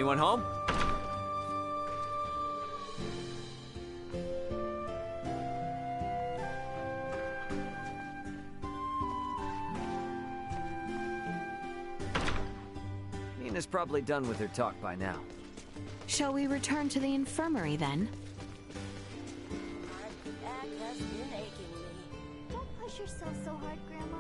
Anyone home? Nina's probably done with her talk by now. Shall we return to the infirmary then? My back has been aching me. Don't push yourself so hard, Grandma.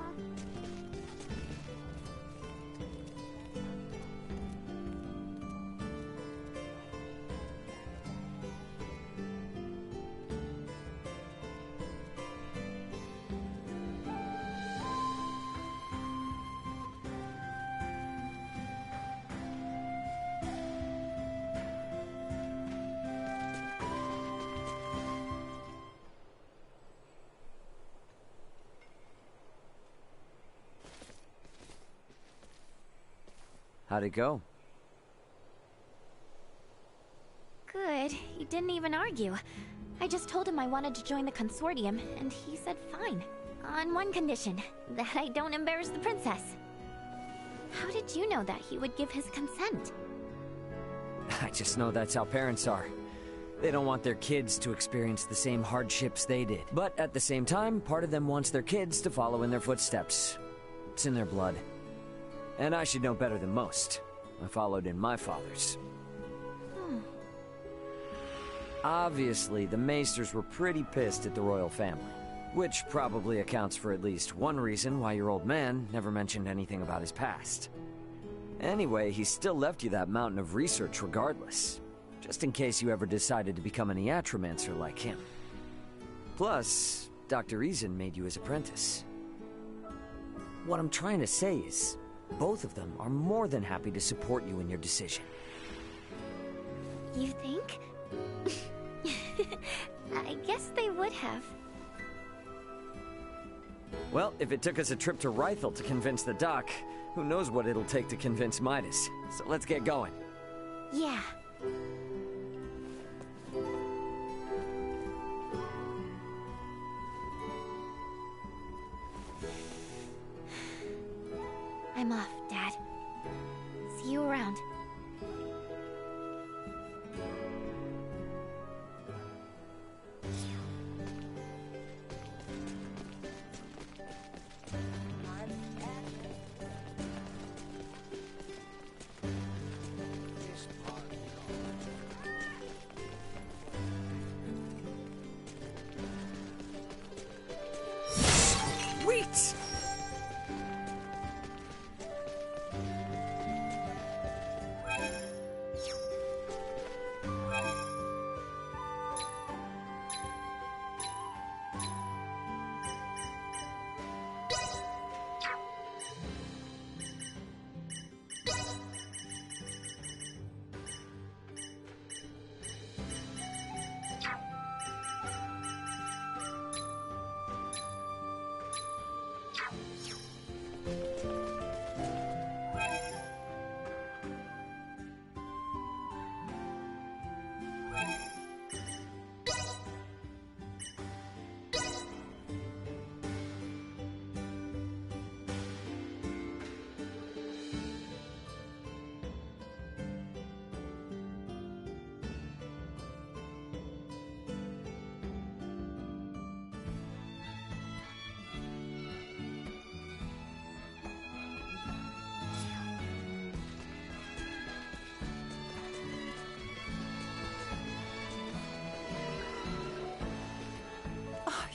How'd it go? Good. He didn't even argue. I just told him I wanted to join the consortium, and he said fine. On one condition, that I don't embarrass the princess. How did you know that he would give his consent? I just know that's how parents are. They don't want their kids to experience the same hardships they did. But at the same time, part of them wants their kids to follow in their footsteps. It's in their blood. And I should know better than most. I followed in my father's. Obviously, the Maesters were pretty pissed at the royal family. Which probably accounts for at least one reason why your old man never mentioned anything about his past. Anyway, he still left you that mountain of research regardless. Just in case you ever decided to become an Iatromancer like him. Plus, Dr. Eason made you his apprentice. What I'm trying to say is, both of them are more than happy to support you in your decision. You think? I guess they would have. Well, if it took us a trip to Rythel to convince the doc, who knows what it'll take to convince Midas. So let's get going. Yeah. I'm off, Dad. See you around. Sweet!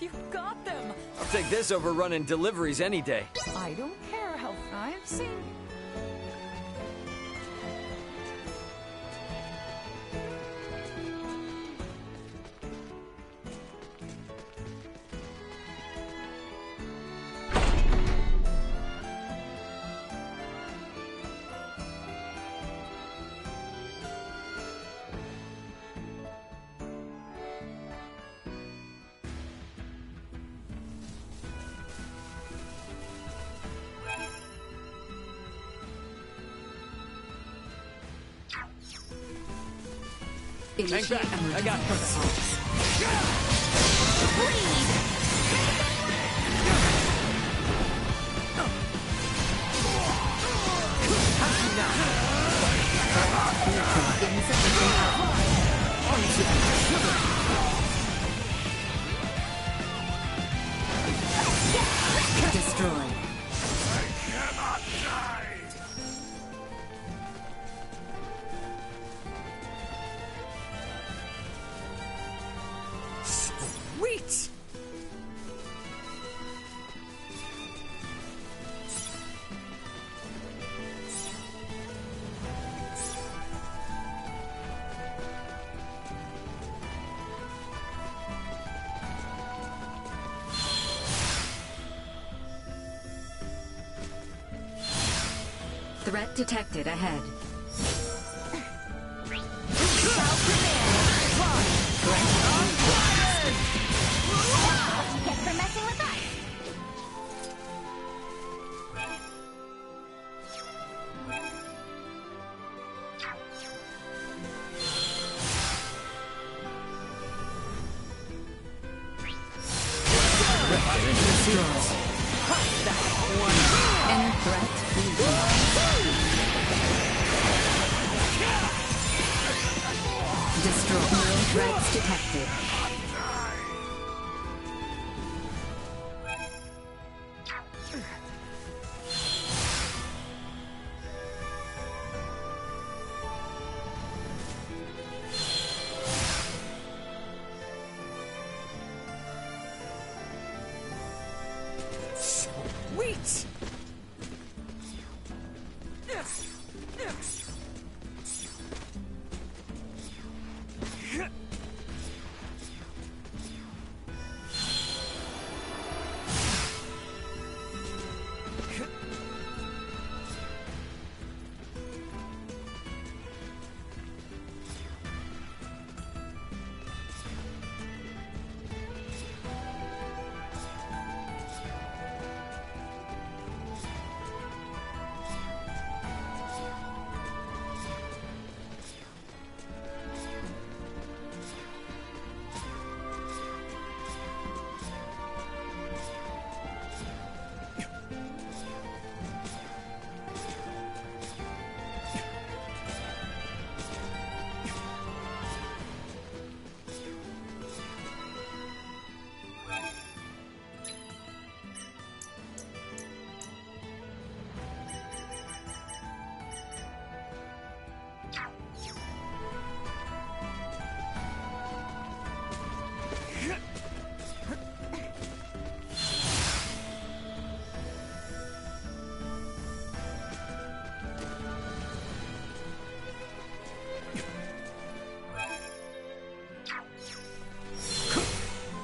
You got them! I'll take this over running deliveries any day. I don't care how I've seen. Hang back! I got this. Threat detected ahead. Get for messing with us. Inner threat neutralized. Destroy. No threats detected. Wait!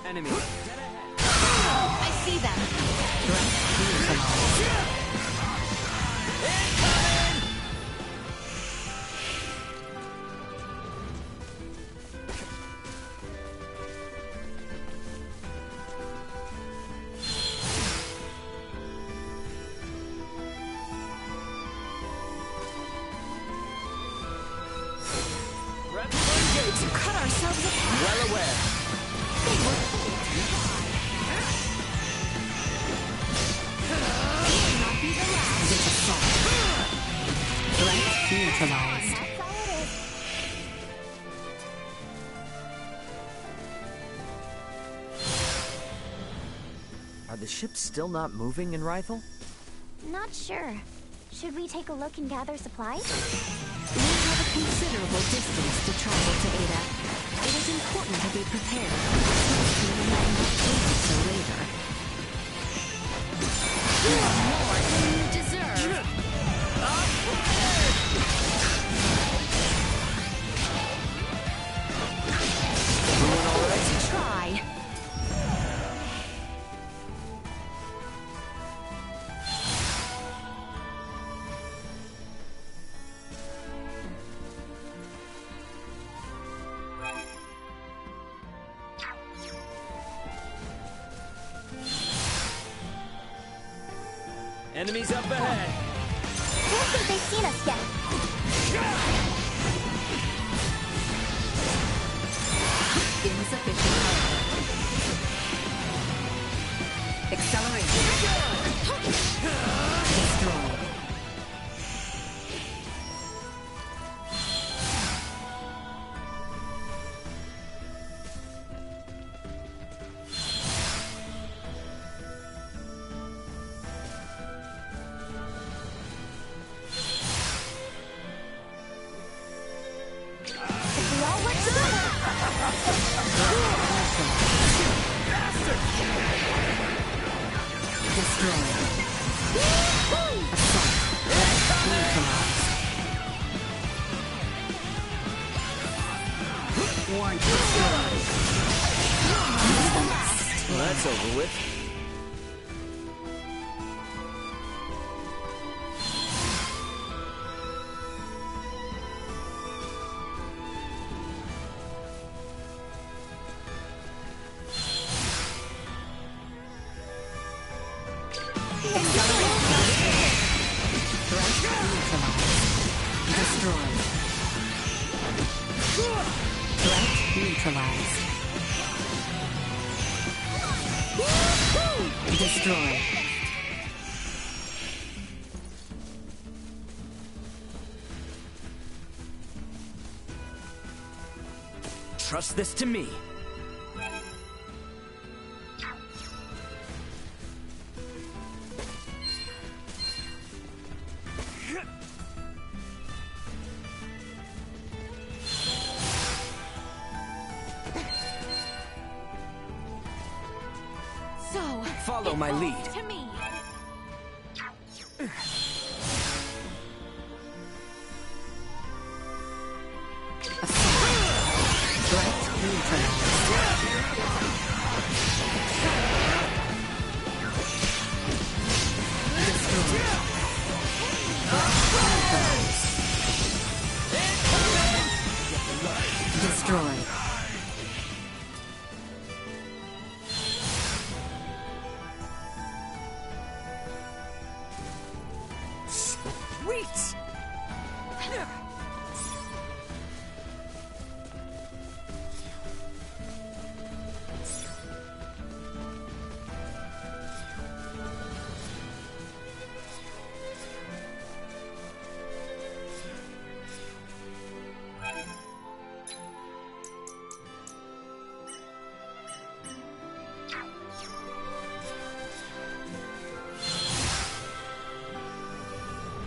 Enemy. I see them. To cut ourselves apart. Well aware. Threat neutralized. That's all it is. Are the ships still not moving in Rythel? Not sure. Should we take a look and gather supplies? We have a considerable distance to travel to Ada. It is important to be prepared. We might not take it till later. More than you deserve. Let's try. Enemies up ahead. Don't think they've seen us yet. Insufficient power. Acceleration. Destroy. If we all work together. Destroy. Assault. Neutralized. Warn destroyed. Well, that's over with. Destroyed. Threat neutralized. Destroyed. Trust this to me. So, Follow my lead. to me. Threat neutralized. Destroyed. Sweet!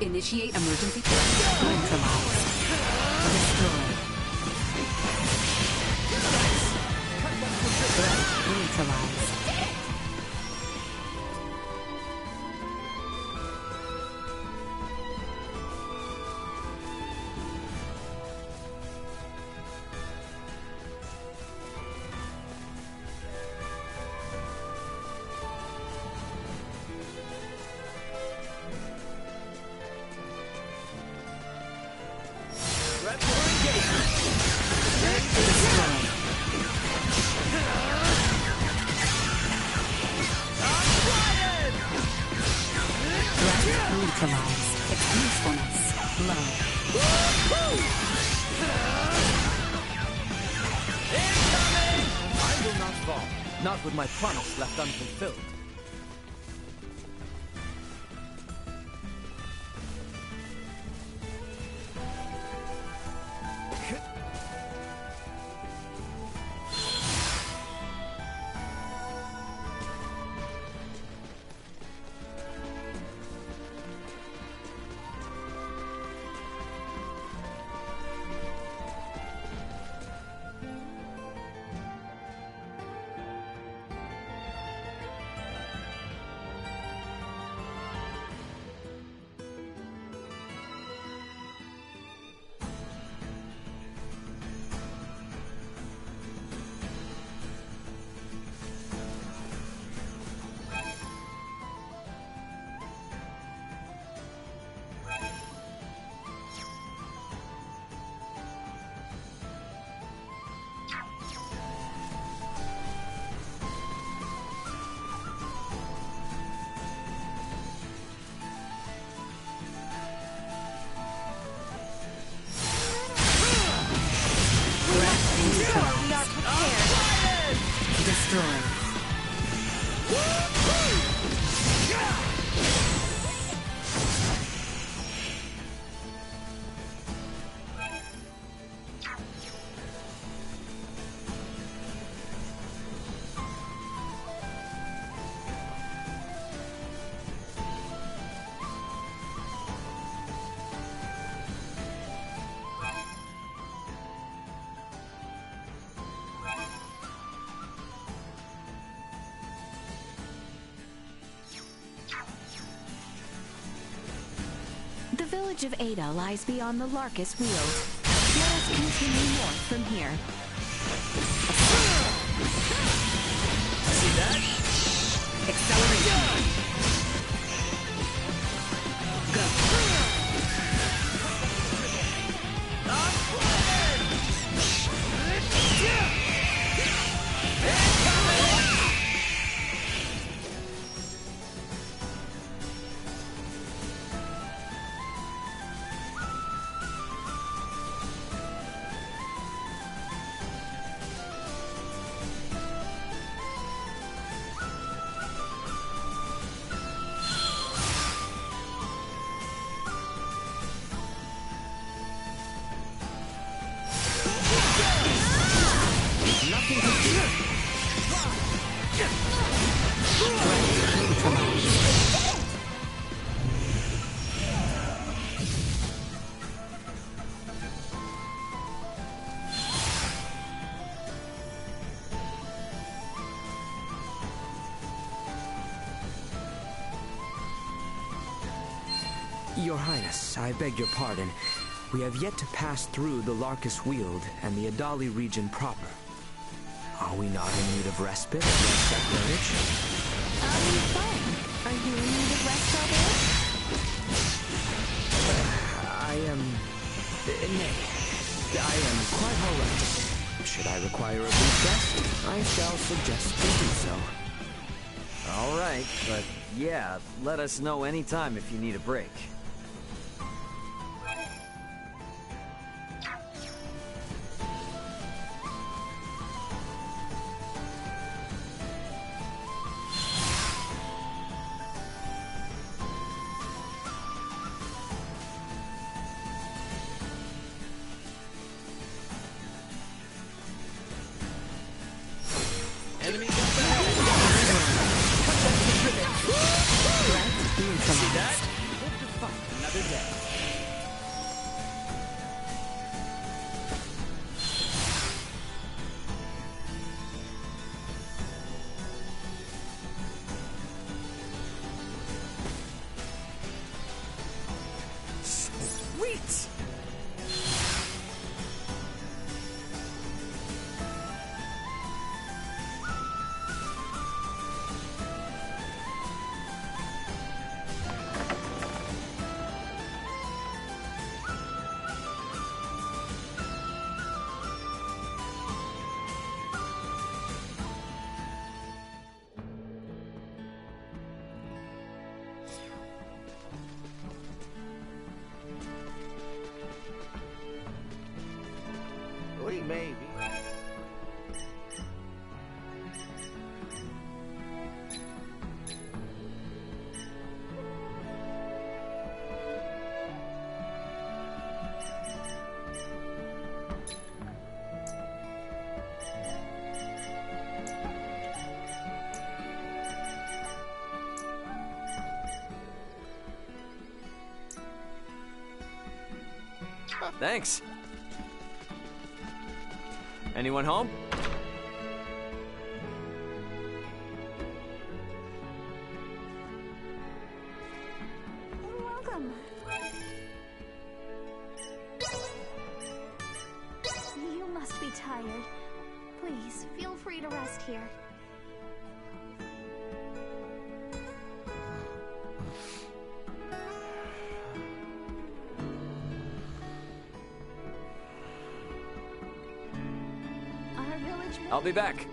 Initiate emergency threat neutralized. Destroyed. Threat neutralized. Neutralize. Its usefulness low. I will not fall. Not with my promise left unfulfilled. Destroyed. The village of Ada lies beyond the Larkus Weald. Let us continue north from here. See that? Acceleration. Your Highness, I beg your pardon. We have yet to pass through the Larkus Weald and the Adali region proper. Are we not in need of respite at Red Village? Fine. Are you in need of rest, Albert? I am... Nay, I am quite all right. Should I require a brief rest, I shall suggest we do so. All right, but yeah, let us know anytime if you need a break. Enemies up ahead! Cut them to ribbons! See that? Hope to fight another day. Sweet! Maybe. Thanks. Anyone home? Welcome. You must be tired. Please, feel free to rest here. I'll be back.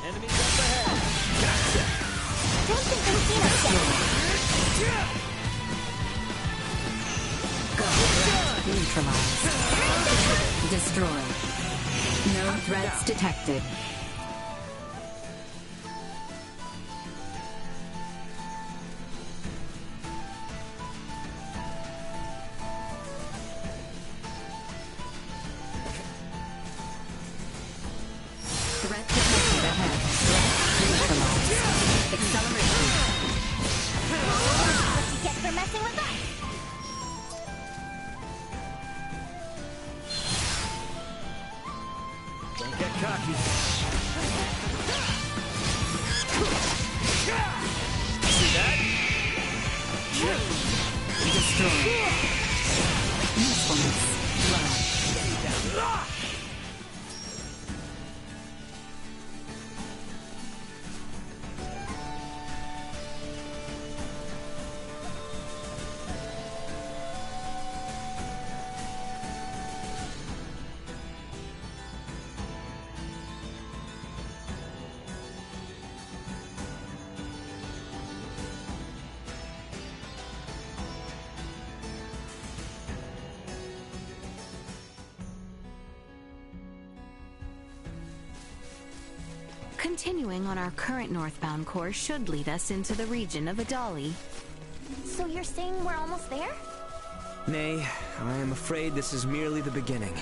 Enemies up ahead! Gotcha! Don't think I've seen Neutralized. Destroyed. No threats detected. Threat detected ahead. Threat neutralized. Acceleration. what you get for messing with us. Don't get cocky. See that? Destroyed. Usefulness. Blood. Continuing on our current northbound course should lead us into the region of Adali. So you're saying we're almost there? Nay, I am afraid this is merely the beginning.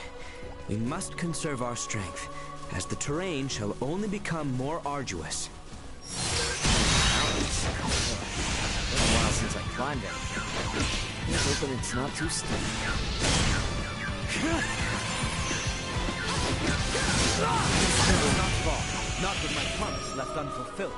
We must conserve our strength, as the terrain shall only become more arduous. It's been a while since I climbed it. Let's hope it's not too steep. I will not fall, not with my promise left unfulfilled.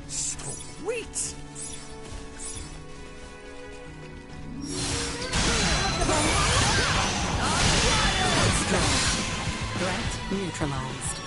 Sweet! Threat neutralized.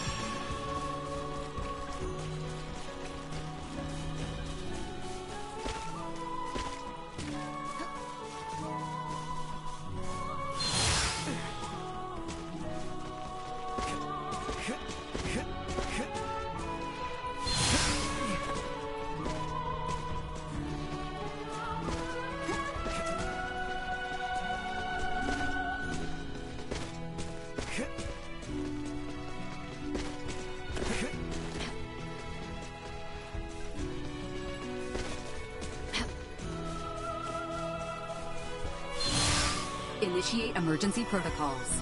Initiate emergency protocols.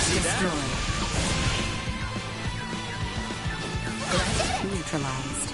Destroy. Threat neutralized.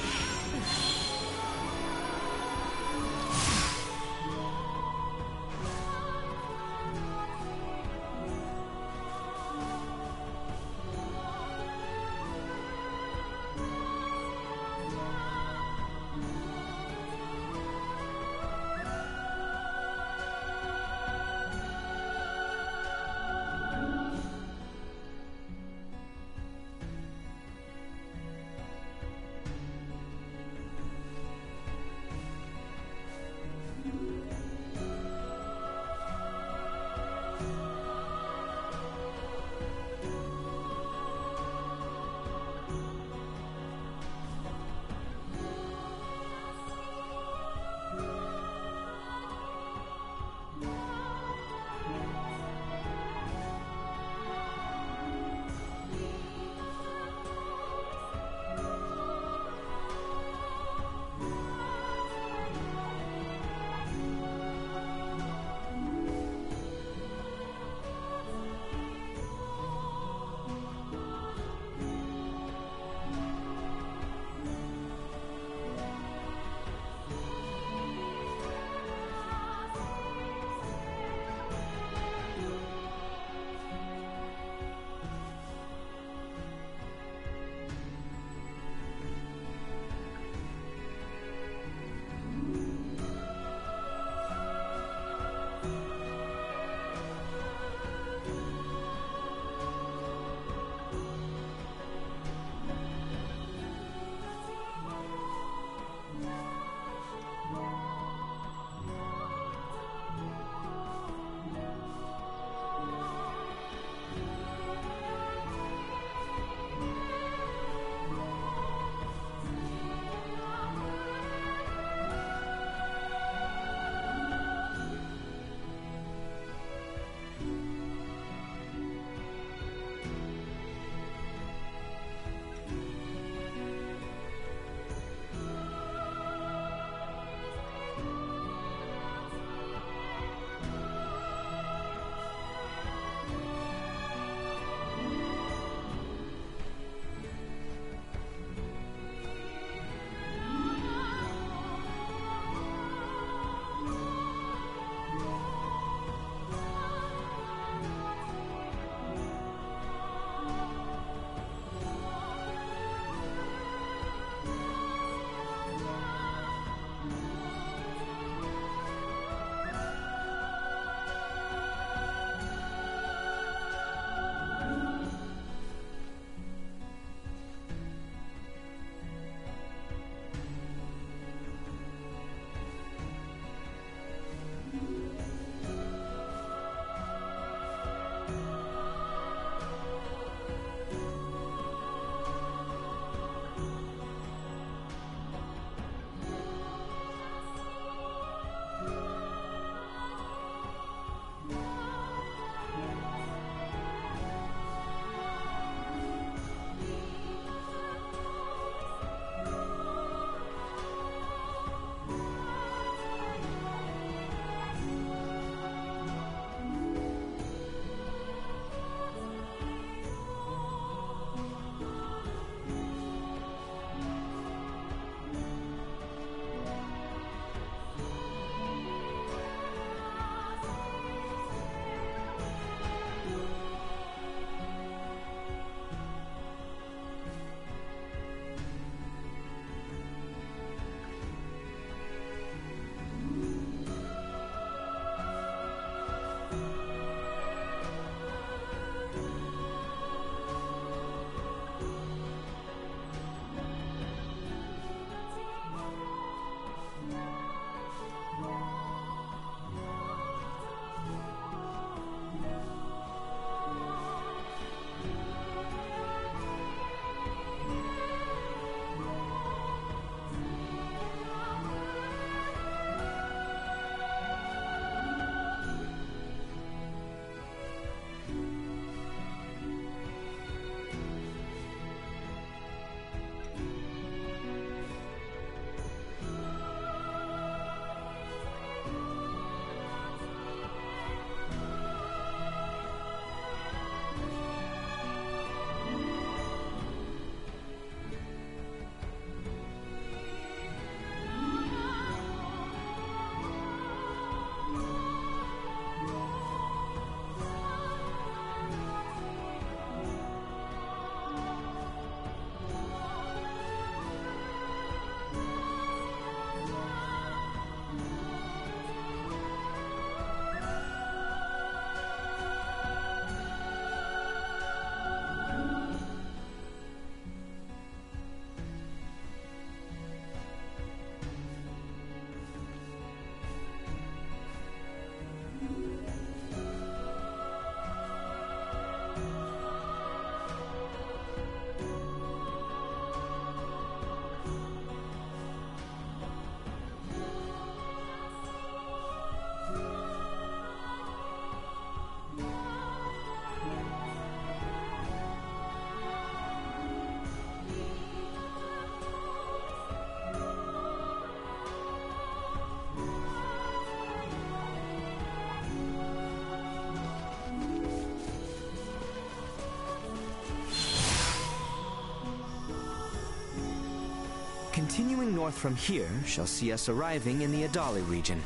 Continuing north from here shall see us arriving in the Adali region.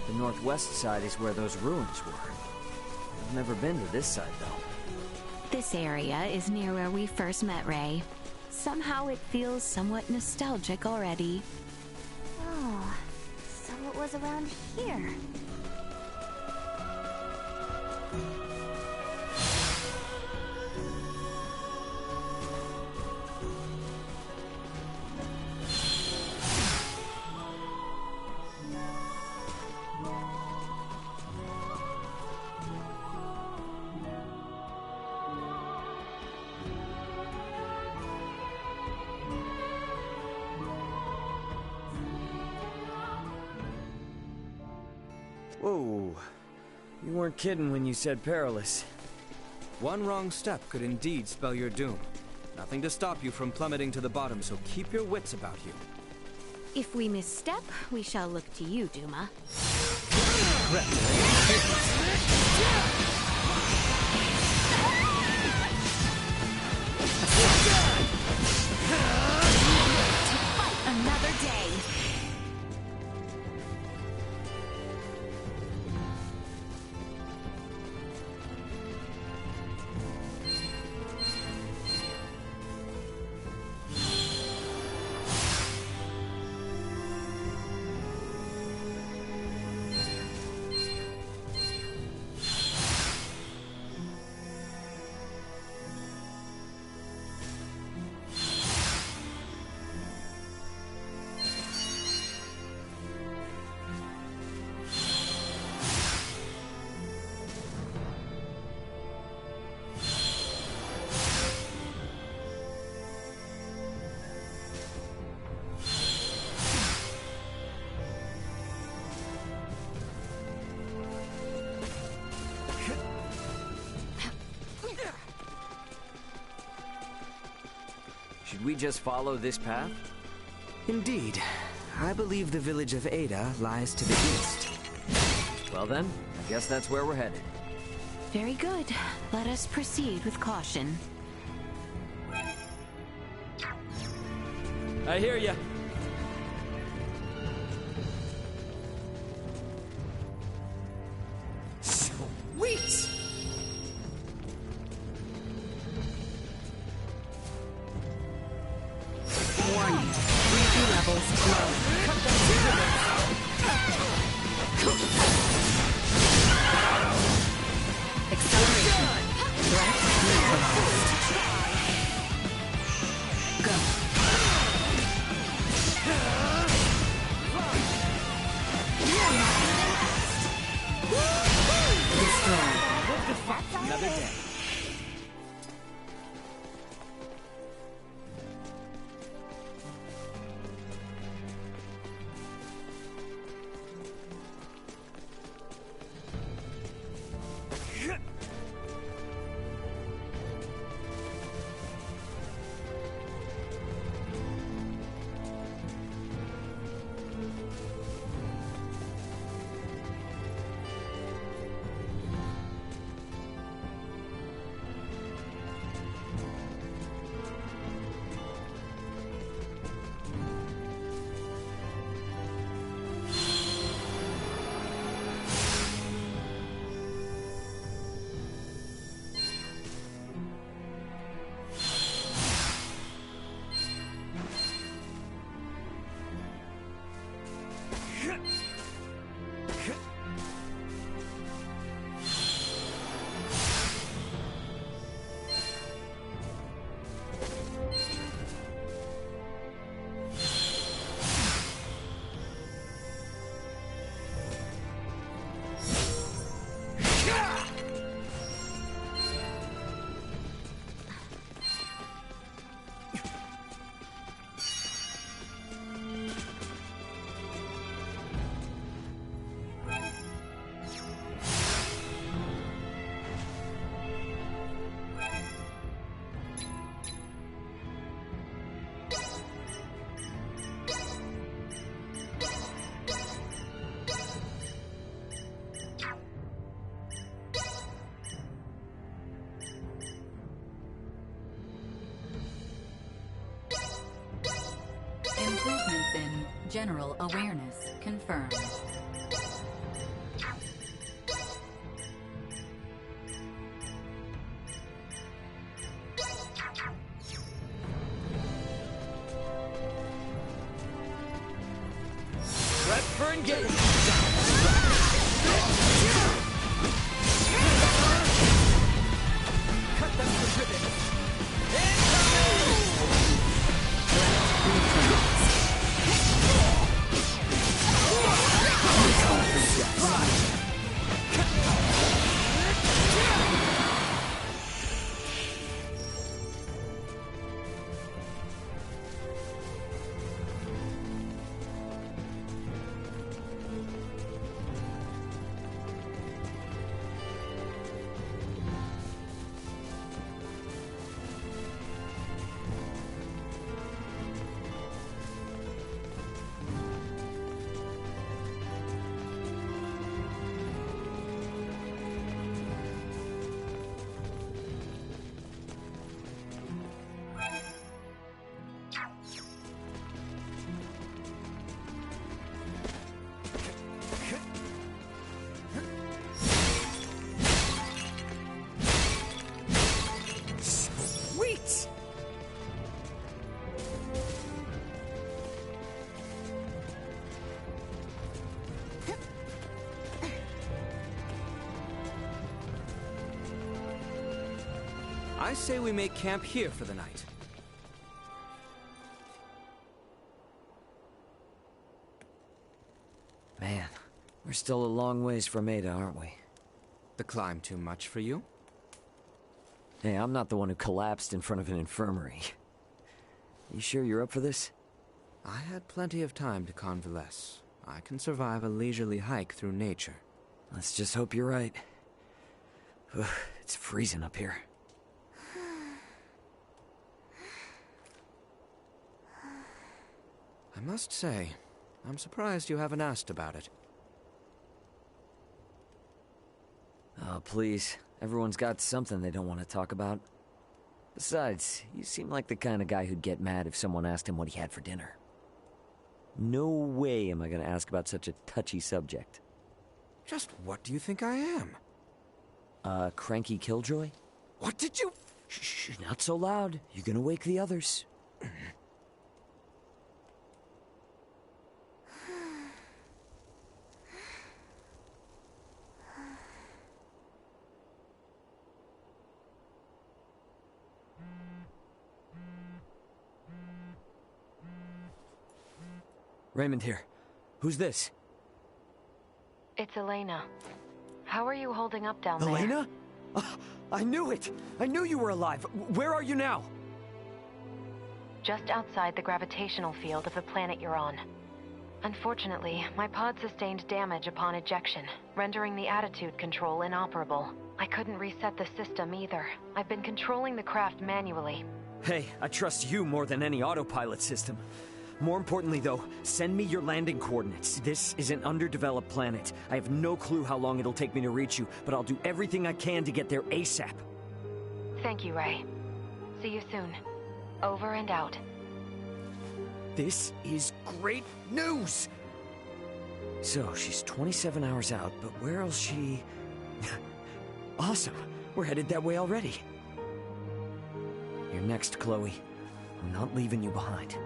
The northwest side is where those ruins were. I've never been to this side, though. This area is near where we first met Ray. Somehow it feels somewhat nostalgic already. Oh, so it was around here. Whoa. You weren't kidding when you said perilous. One wrong step could indeed spell your doom. Nothing to stop you from plummeting to the bottom, so keep your wits about you. If we misstep, we shall look to you, Duma. To fight another day. Should we just follow this path? Indeed. I believe the village of Ada lies to the east. Well then, I guess that's where we're headed. Very good. Let us proceed with caution. I hear ya. Sweet! Warning. Energy levels low. Acceleration. Threat neutralized. Go. General awareness confirmed. Prep for engagement. Cut them to ribbons. I say we make camp here for the night. Man, we're still a long ways from Ada, aren't we? The climb too much for you? Hey, I'm not the one who collapsed in front of an infirmary. You sure you're up for this? I had plenty of time to convalesce. I can survive a leisurely hike through nature. Let's just hope you're right. Ugh, it's freezing up here. I must say, I'm surprised you haven't asked about it. Oh, please. Everyone's got something they don't want to talk about. Besides, you seem like the kind of guy who'd get mad if someone asked him what he had for dinner. No way am I gonna ask about such a touchy subject. Just what do you think I am? Cranky Killjoy? What did you... Shh, not so loud. You're gonna wake the others. Raymond here. Who's this? It's Elena. How are you holding up down there? Elena? I knew it! I knew you were alive! Where are you now? Just outside the gravitational field of the planet you're on. Unfortunately, my pod sustained damage upon ejection, rendering the attitude control inoperable. I couldn't reset the system either. I've been controlling the craft manually. Hey, I trust you more than any autopilot system. More importantly, though, send me your landing coordinates. This is an underdeveloped planet. I have no clue how long it'll take me to reach you, but I'll do everything I can to get there ASAP. Thank you, Ray. See you soon. Over and out. This is great news! So, she's 27 hours out, but where else she... Awesome! We're headed that way already. You're next, Chloe. I'm not leaving you behind.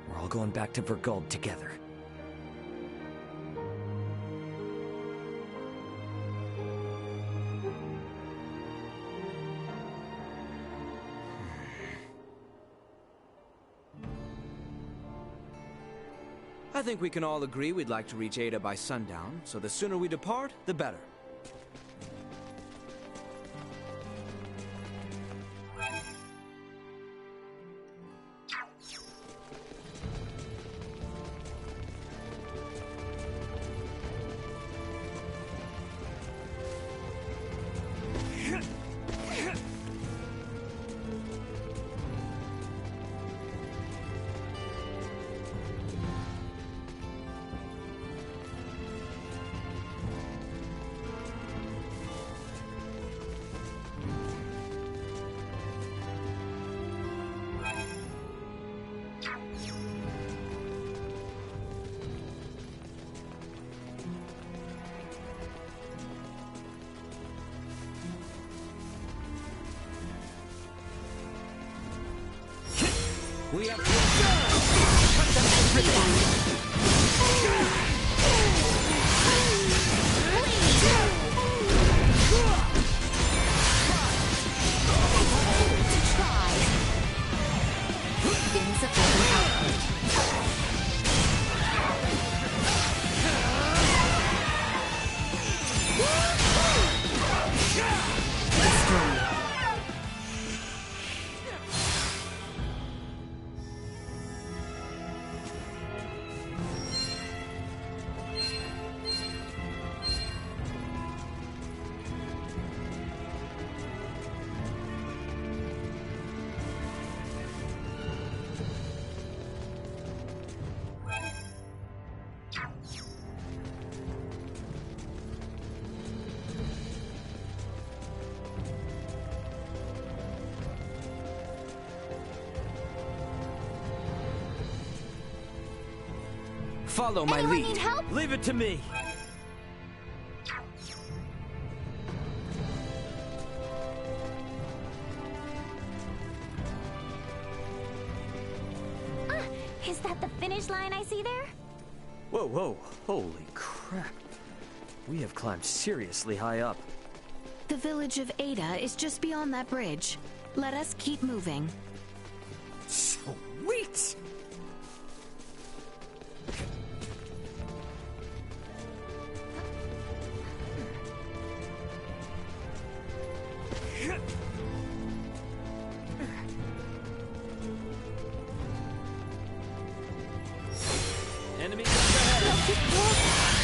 We're all going back to Verguld together. I think we can all agree we'd like to reach Ada by sundown, so the sooner we depart, the better. We have cut them to ribbons. Insufficient output. Destroyed. Follow my Anyone lead. need help? Leave it to me. Is that the finish line I see there? Whoa, whoa, holy crap. We have climbed seriously high up. The village of Ada is just beyond that bridge. Let us keep moving. Sweet! Enemies up ahead.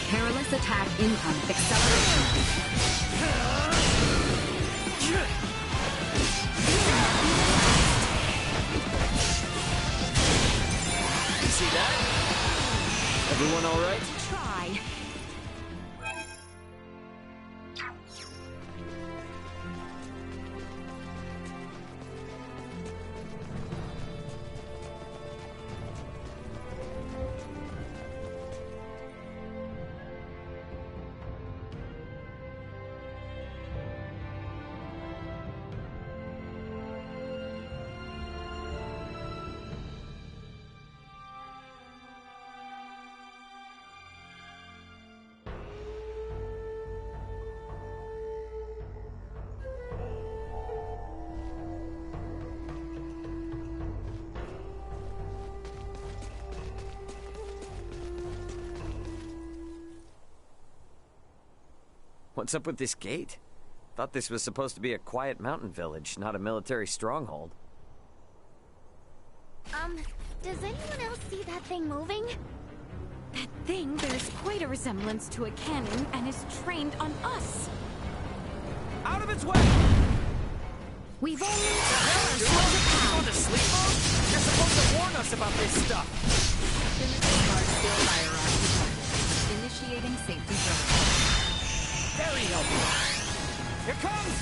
Perilous attack incoming. Acceleration. You see that? Everyone all right? Try. What's up with this gate? Thought this was supposed to be a quiet mountain village, not a military stronghold. Does anyone else see that thing moving? That thing bears quite a resemblance to a cannon and is trained on us. Out of its way! We've only You're on the sleep mode? You're supposed to warn us about this stuff. Initiating safety protocol. Very helpful. Here comes!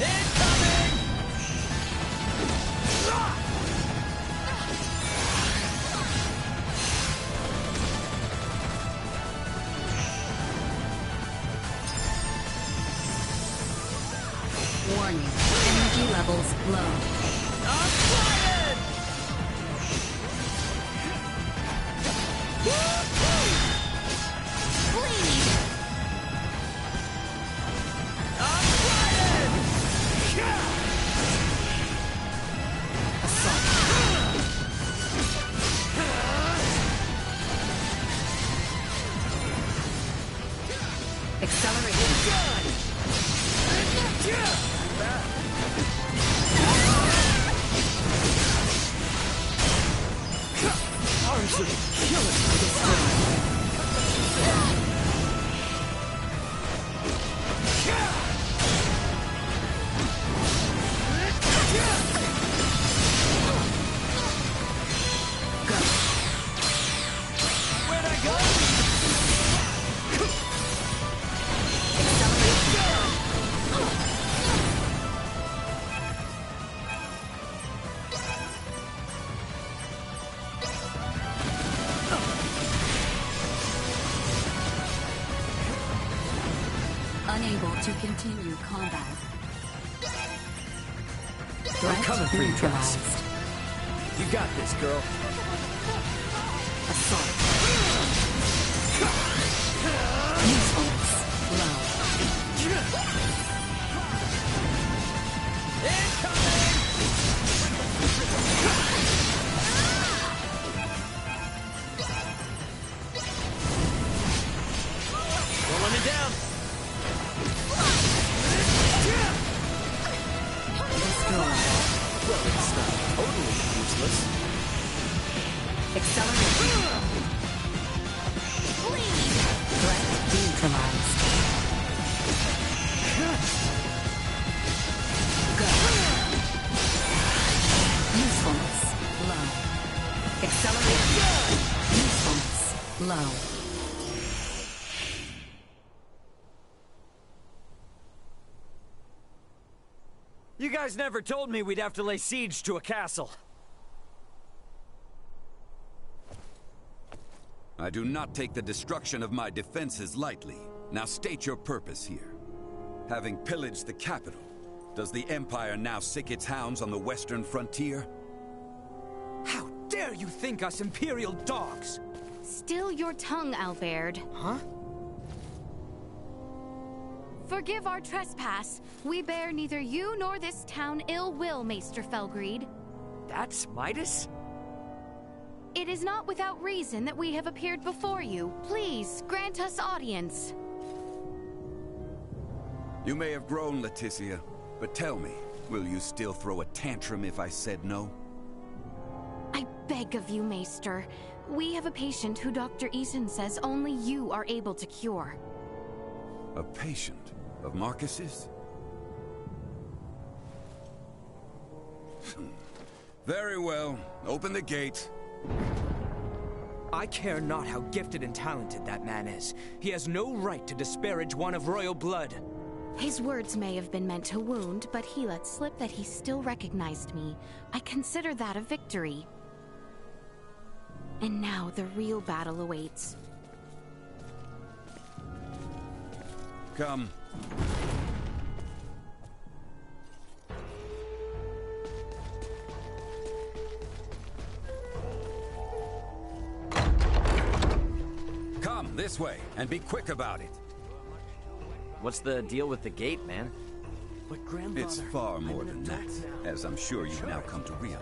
Incoming! Warning. Energy levels low. I'm flying! I'm flying! Acceleration. Arms are killing me this time. Where'd I go? Unable to continue combat. I'm coming for you, Travis. Neutralized. You got this, girl. Assault. Usefulness. Low. Don't let me down. Destroy. Well, it's not totally useless. Acceleration. Threat neutralized. Go. Usefulness. Low. Acceleration. Usefulness. Low. You guys never told me we'd have to lay siege to a castle. I do not take the destruction of my defenses lightly. Now state your purpose here. Having pillaged the capital, does the Empire now sick its hounds on the western frontier? How dare you think us Imperial dogs? Still your tongue, Albert. Huh? Forgive our trespass. We bear neither you nor this town ill will, Maester Felgreed. That's Midas? It is not without reason that we have appeared before you. Please, grant us audience. You may have grown, Leticia, but tell me, will you still throw a tantrum if I said no? I beg of you, Maester. We have a patient who Dr. Eason says only you are able to cure. A patient of Marcus's? Very well. Open the gate. I care not how gifted and talented that man is. He has no right to disparage one of royal blood. His words may have been meant to wound, but he let slip that he still recognized me. I consider that a victory. And now the real battle awaits. Come. Come, this way, and be quick about it. What's the deal with the gate, man? It's far more than that, as I'm sure you've now come to realize.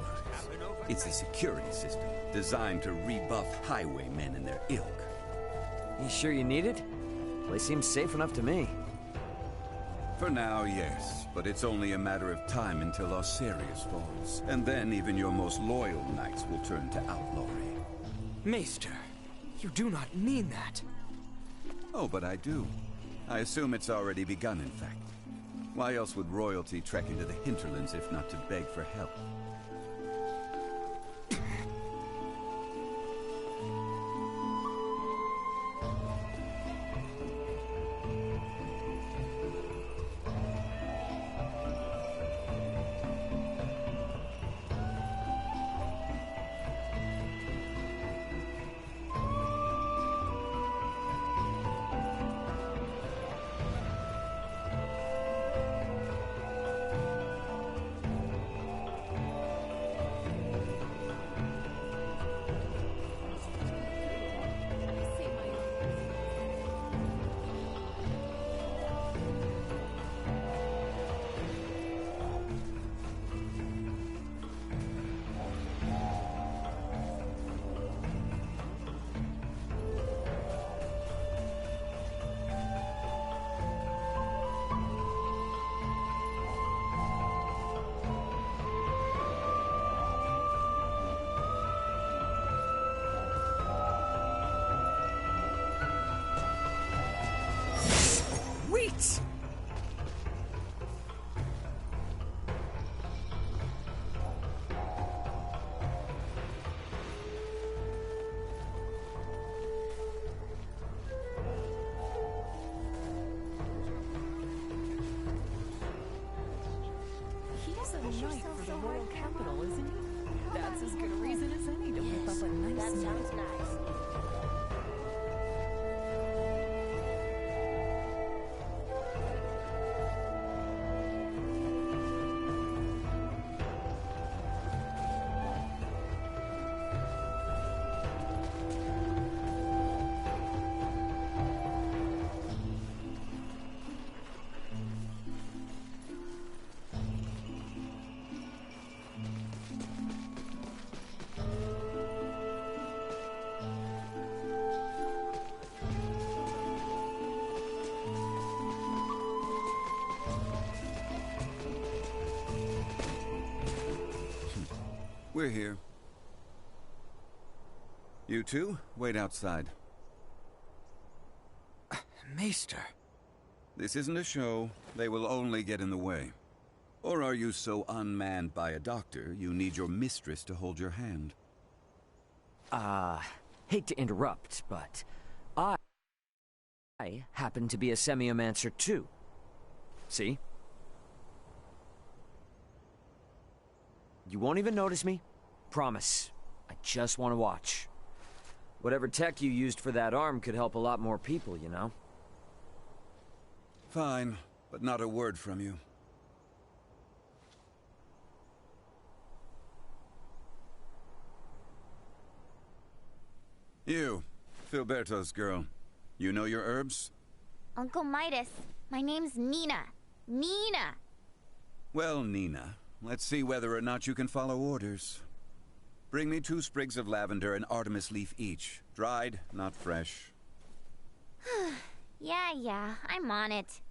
It's a security system designed to rebuff highwaymen and their ilk. You sure you need it? Place seems safe enough to me. For now, yes, but it's only a matter of time until Osirius falls. And then even your most loyal knights will turn to outlawry. Maester, you do not mean that. Oh, but I do. I assume it's already begun, in fact. Why else would royalty trek into the hinterlands if not to beg for help? Wait! He's a knight for the royal capital, isn't he? That's as good a reason as any to whip up a nice That sounds nice. We're here. You two, wait outside. Maester. This isn't a show. They will only get in the way. Or are you so unmanned by a doctor, you need your mistress to hold your hand? Hate to interrupt, but I happen to be a semiomancer too. See? You won't even notice me. Promise. I just want to watch. Whatever tech you used for that arm could help a lot more people, you know? Fine, but not a word from you. You, Filberto's girl. You know your herbs? Uncle Midas, my name's Nina. Nina! Well, Nina, let's see whether or not you can follow orders. Bring me 2 sprigs of lavender and Artemis leaf each. Dried, not fresh. Yeah, I'm on it.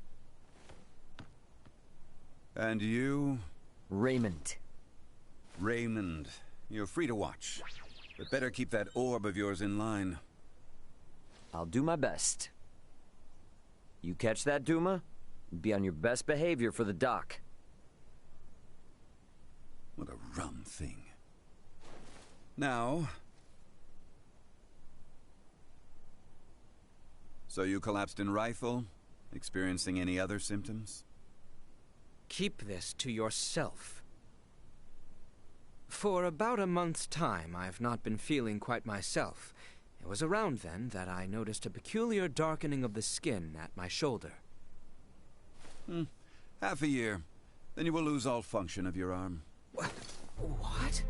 And you? Raymond. Raymond. You're free to watch. But better keep that orb of yours in line. I'll do my best. You catch that, Duma? Be on your best behavior for the dock. What a rum thing. Now... So you collapsed in Rifle? Experiencing any other symptoms? Keep this to yourself. For about a month's time, I've not been feeling quite myself. It was around then that I noticed a peculiar darkening of the skin at my shoulder. Half a year. Then you will lose all function of your arm. What?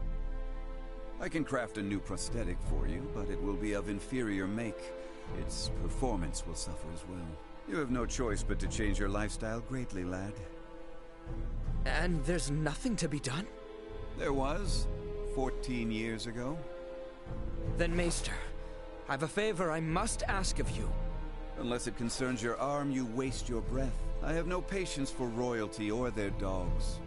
I can craft a new prosthetic for you, but it will be of inferior make. Its performance will suffer as well. You have no choice but to change your lifestyle greatly, lad. And there's nothing to be done? There was, 14 years ago. Then, Maester, I've a favor I must ask of you. Unless it concerns your arm, you waste your breath. I have no patience for royalty or their dogs.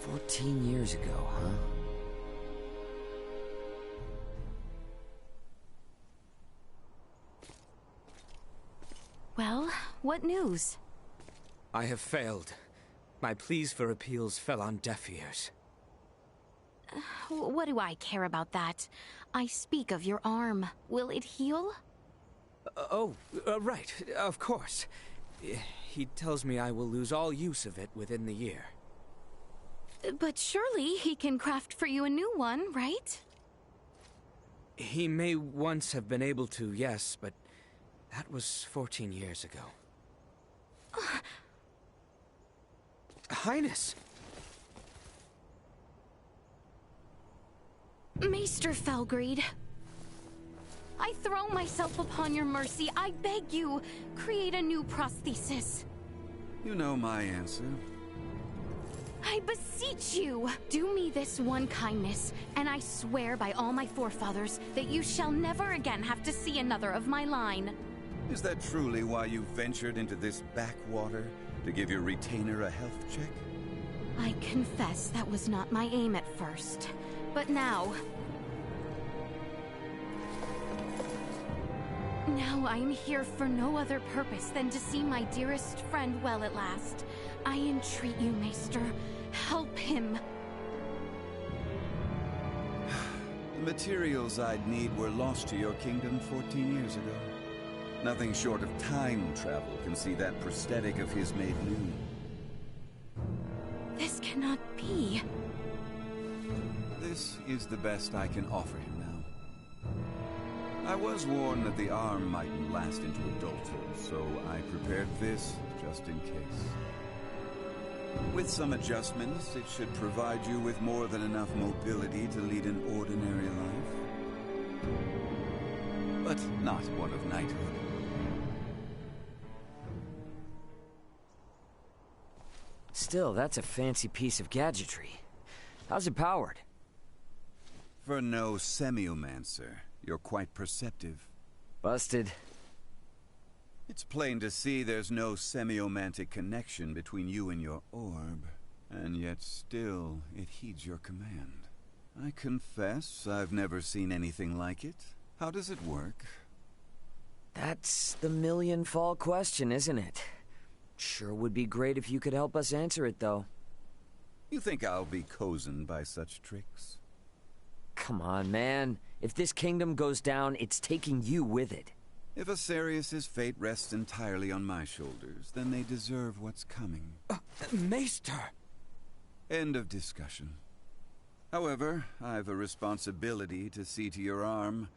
14 years ago, huh? Well, what news? I have failed. My pleas for appeals fell on deaf ears. What do I care about that? I speak of your arm. Will it heal? Right, of course. He tells me I will lose all use of it within the year. But surely he can craft for you a new one, right? He may once have been able to, yes, but that was 14 years ago. Highness! Maester Felgreed, I throw myself upon your mercy. I beg you, create a new prosthesis. You know my answer. I beseech you, do me this one kindness, and I swear by all my forefathers that you shall never again have to see another of my line. Is that truly why you ventured into this backwater? To give your retainer a health check? I confess that was not my aim at first, but now I'm here for no other purpose than to see my dearest friend well at last. I entreat you, Maester, help him. The materials I'd need were lost to your kingdom 14 years ago. Nothing short of time travel can see that prosthetic of his made new. This cannot be. This is the best I can offer him now. I was warned that the arm mightn't last into adulthood, so I prepared this just in case. With some adjustments, it should provide you with more than enough mobility to lead an ordinary life. But not one of knighthood. Still, that's a fancy piece of gadgetry. How's it powered? For no semiomancer, you're quite perceptive. Busted. It's plain to see there's no semiomantic connection between you and your orb. And yet still, it heeds your command. I confess I've never seen anything like it. How does it work? That's the million-fall question, isn't it? Sure would be great if you could help us answer it, though. You think I'll be cozened by such tricks? Come on, man. If this kingdom goes down, it's taking you with it. If Asarius' fate rests entirely on my shoulders, then they deserve what's coming. Maester! End of discussion. However, I've a responsibility to see to your arm,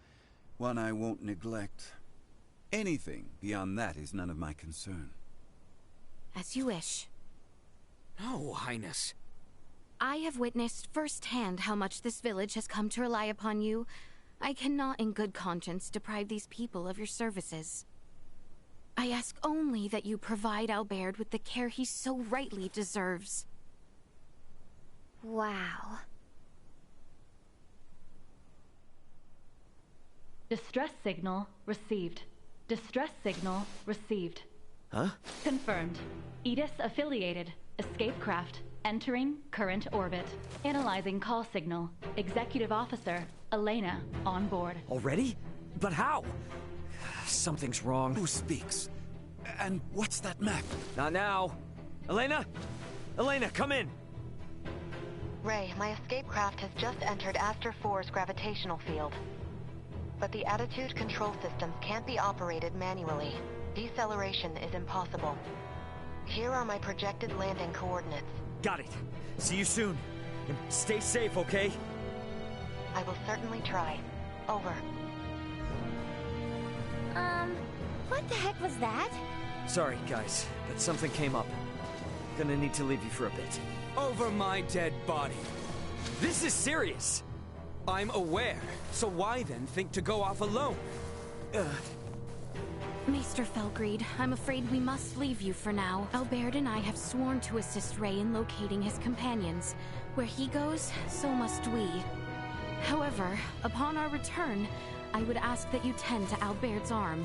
one I won't neglect. Anything beyond that is none of my concern. As you wish. No, Highness. I have witnessed firsthand how much this village has come to rely upon you. I cannot in good conscience deprive these people of your services. I ask only that you provide Albert with the care he so rightly deserves. Wow. Distress signal received. Distress signal received. Huh? Confirmed. Aegis affiliated. Escape craft. Entering current orbit. Analyzing call signal. Executive Officer Elena on board. Already? But how? Something's wrong. Who speaks? And what's that map? Not now. Elena? Elena, come in! Ray, my escape craft has just entered Aster 4's gravitational field. But the attitude control systems can't be operated manually. Deceleration is impossible. Here are my projected landing coordinates. Got it. See you soon. And stay safe, okay? I will certainly try. Over. What the heck was that? Sorry, guys, but something came up. Gonna need to leave you for a bit. Over my dead body. This is serious! I'm aware, so why then think to go off alone? Maester Felgreed, I'm afraid we must leave you for now. Albert and I have sworn to assist Ray in locating his companions. Where he goes, so must we. However, upon our return, I would ask that you tend to Albert's arm.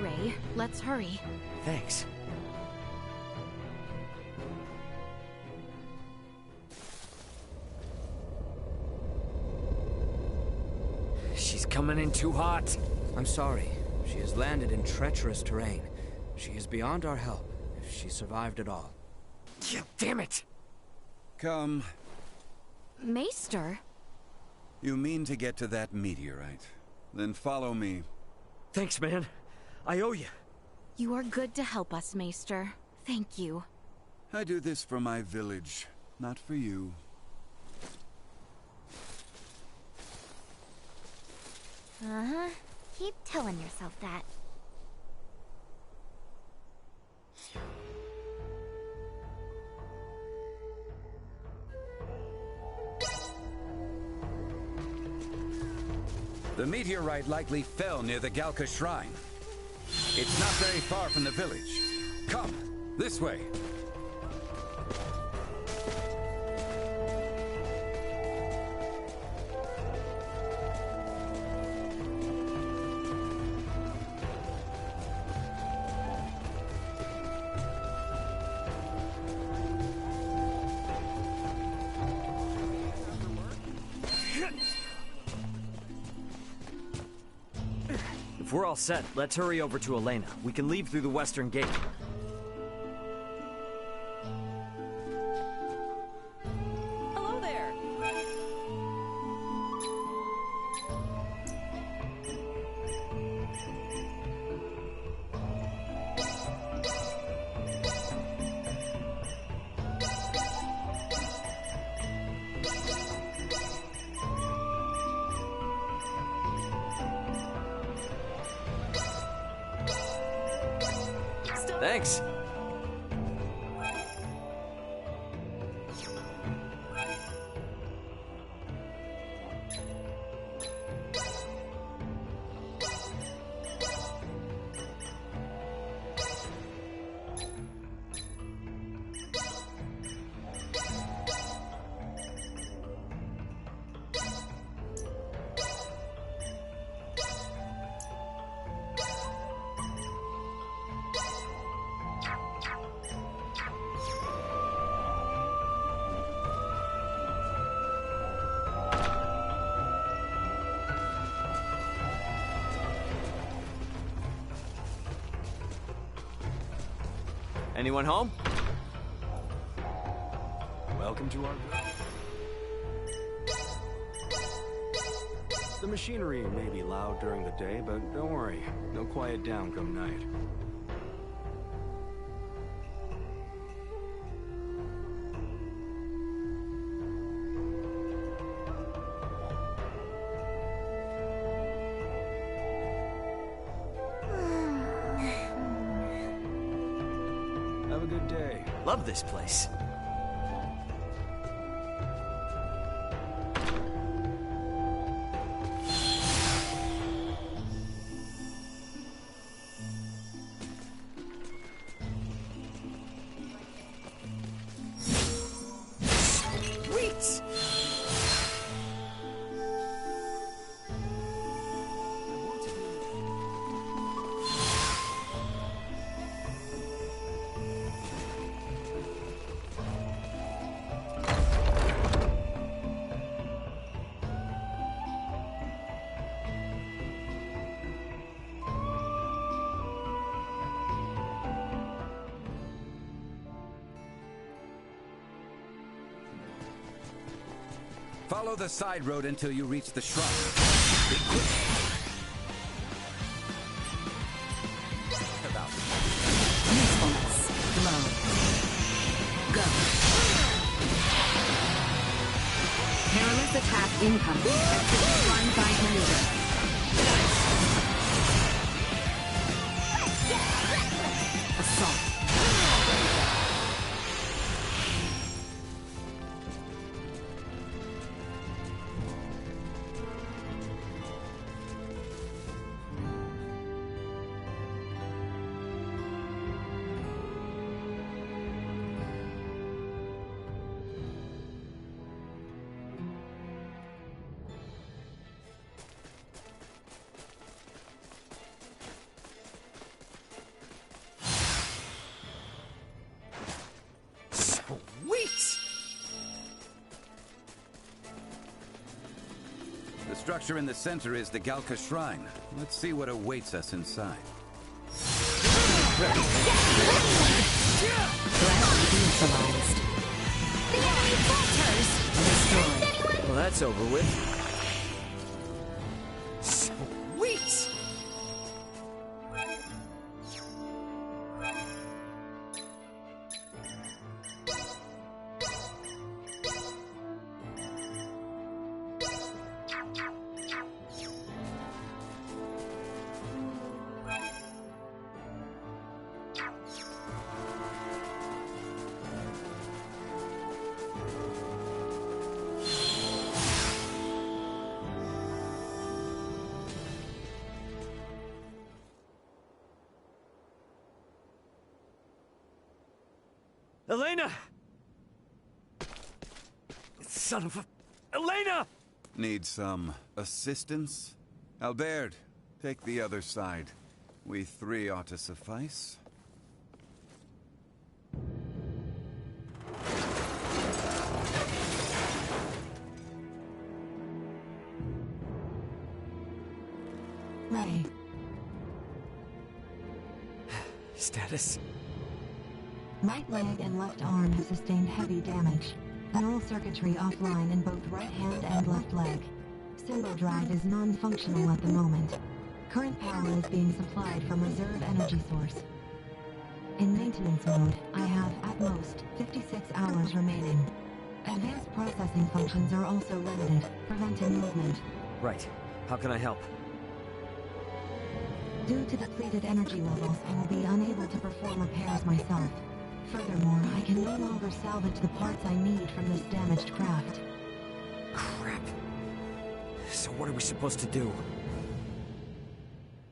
Ray, let's hurry. Thanks. She's coming in too hot. I'm sorry. She has landed in treacherous terrain. She is beyond our help, if she survived at all. Yeah, damn it! Come. Maester? You mean to get to that meteorite? Then follow me. Thanks, man. I owe you. You are good to help us, Maester. Thank you. I do this for my village, not for you. Uh-huh. Keep telling yourself that. The meteorite likely fell near the Galka Shrine. It's not very far from the village. Come, this way. If we're all set, let's hurry over to Elena. We can leave through the western gate. Hello there. Thanks. Anyone home? Welcome to our... The machinery may be loud during the day, but don't worry. They'll quiet down come night. Have a good day. Love this place. Follow the side road until you reach the shrine. Be quick. Usefulness. Low. Go. Perilous attack incoming. Exit line by maneuver. Assault. The structure in the center is the Galka Shrine. Let's see what awaits us inside. Threat neutralized. The enemy falters! Destroyed. Well, that's over with. Sweet! Elena! Son of a... Elena! Need some assistance? Albert, take the other side. We three ought to suffice. Ray. Status? Right leg and left arm have sustained heavy damage. Neural circuitry offline in both right hand and left leg. Symbol drive is non-functional at the moment. Current power is being supplied from reserve energy source. In maintenance mode, I have, at most, 56 hours remaining. Advanced processing functions are also limited, preventing movement. Right. How can I help? Due to depleted energy levels, I will be unable to perform repairs myself. Furthermore, I can no longer salvage the parts I need from this damaged craft. Crap. So what are we supposed to do?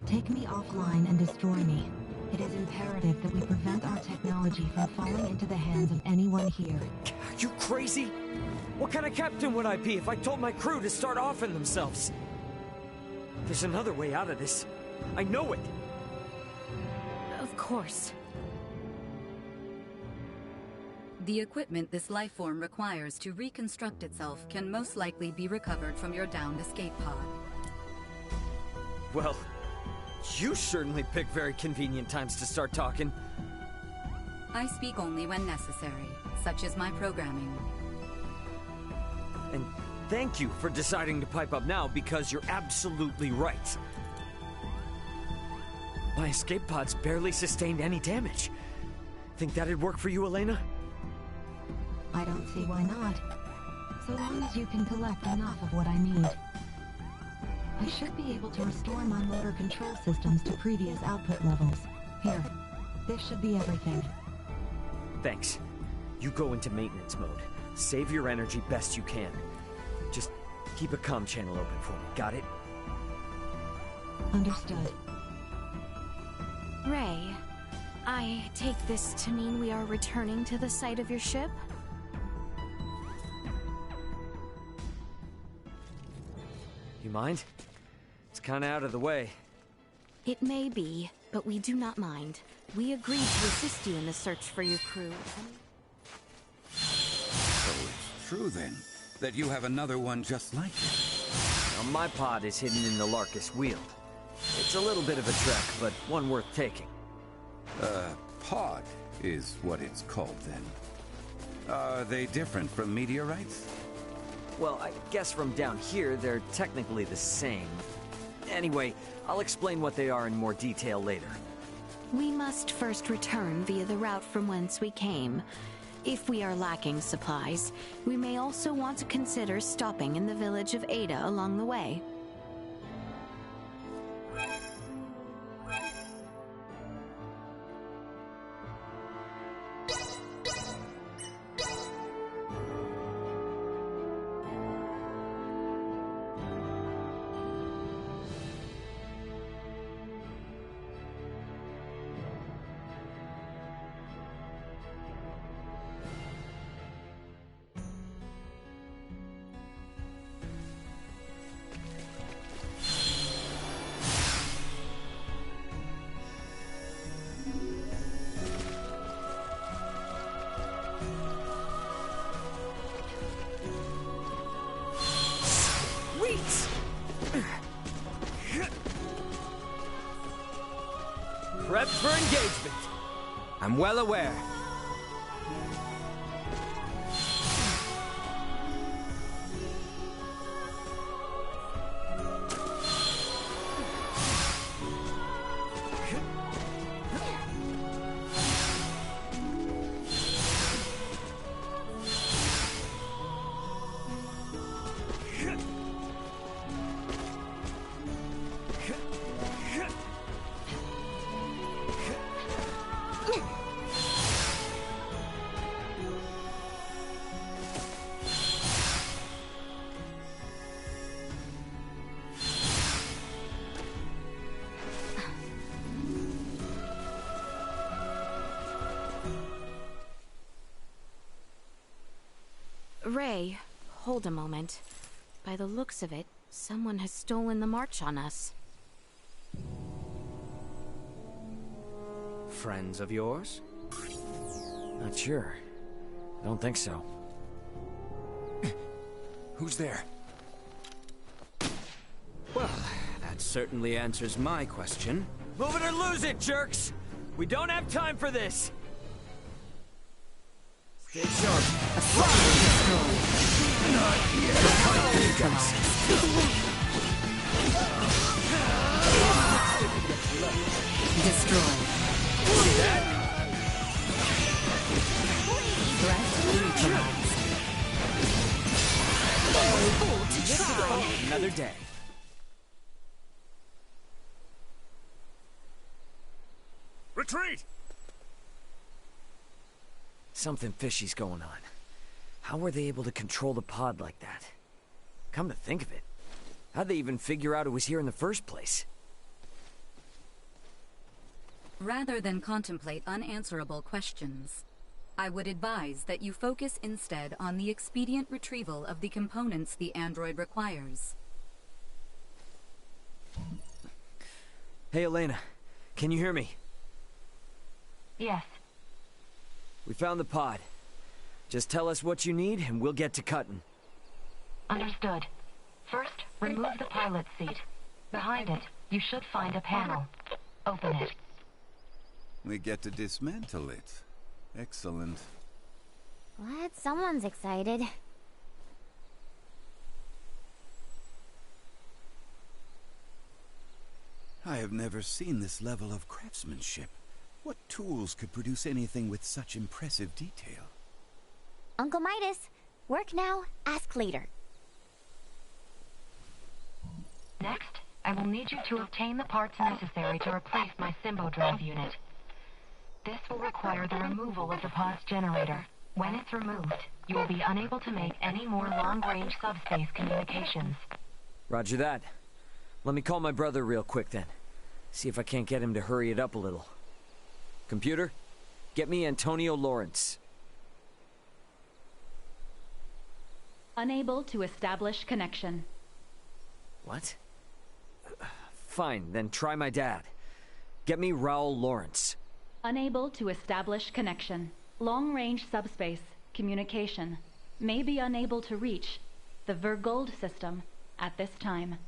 Take me offline and destroy me. It is imperative that we prevent our technology from falling into the hands of anyone here. Are you crazy? What kind of captain would I be if I told my crew to start offing themselves? There's another way out of this. I know it. Of course. The equipment this life form requires to reconstruct itself can most likely be recovered from your downed escape pod. Well, you certainly pick very convenient times to start talking. I speak only when necessary. Such is my programming. And thank you for deciding to pipe up now, because you're absolutely right. My escape pods barely sustained any damage. Think that'd work for you, Elena? I don't see why not. So long as you can collect enough of what I need. I should be able to restore my motor control systems to previous output levels. Here, this should be everything. Thanks. You go into maintenance mode. Save your energy best you can. Just keep a comm channel open for me, got it? Understood. Ray, I take this to mean we are returning to the site of your ship? You mind? It's kinda out of the way. It may be, but we do not mind. We agreed to assist you in the search for your crew. So it's true then, that you have another one just like it. Now, my pod is hidden in the Larkus Weald. It's a little bit of a trek, but one worth taking. Pod is what it's called then. Are they different from meteorites? Well, I guess from down here, they're technically the same. Anyway, I'll explain what they are in more detail later. We must first return via the route from whence we came. If we are lacking supplies, we may also want to consider stopping in the village of Ada along the way. Prep for engagement. I'm well aware. Ray, hold a moment. By the looks of it, someone has stolen the march on us. Friends of yours? Not sure. I don't think so. Who's there? Well, that certainly answers my question. Move it or lose it, jerks! We don't have time for this! Stay sharp. Not yet. Destroy. See that? Threat neutralized. Another day. Retreat! Something fishy's going on. How were they able to control the pod like that? Come to think of it, how'd they even figure out it was here in the first place? Rather than contemplate unanswerable questions, I would advise that you focus instead on the expedient retrieval of the components the android requires. Hey, Elena. Can you hear me? Yes. We found the pod. Just tell us what you need, and we'll get to cutting. Understood. First, remove the pilot seat. Behind it, you should find a panel. Open it. We get to dismantle it. Excellent. Glad someone's excited. I have never seen this level of craftsmanship. What tools could produce anything with such impressive detail? Uncle Midas, work now, ask later. Next, I will need you to obtain the parts necessary to replace my Symbo Drive unit. This will require the removal of the pod's generator. When it's removed, you will be unable to make any more long-range subspace communications. Roger that. Let me call my brother real quick then. See if I can't get him to hurry it up a little. Computer, get me Antonio Lawrence. Unable to establish connection. What? Fine, then try my dad. Get me Raul Lawrence. Unable to establish connection. Long-range subspace communication. May be unable to reach the Vergold system at this time.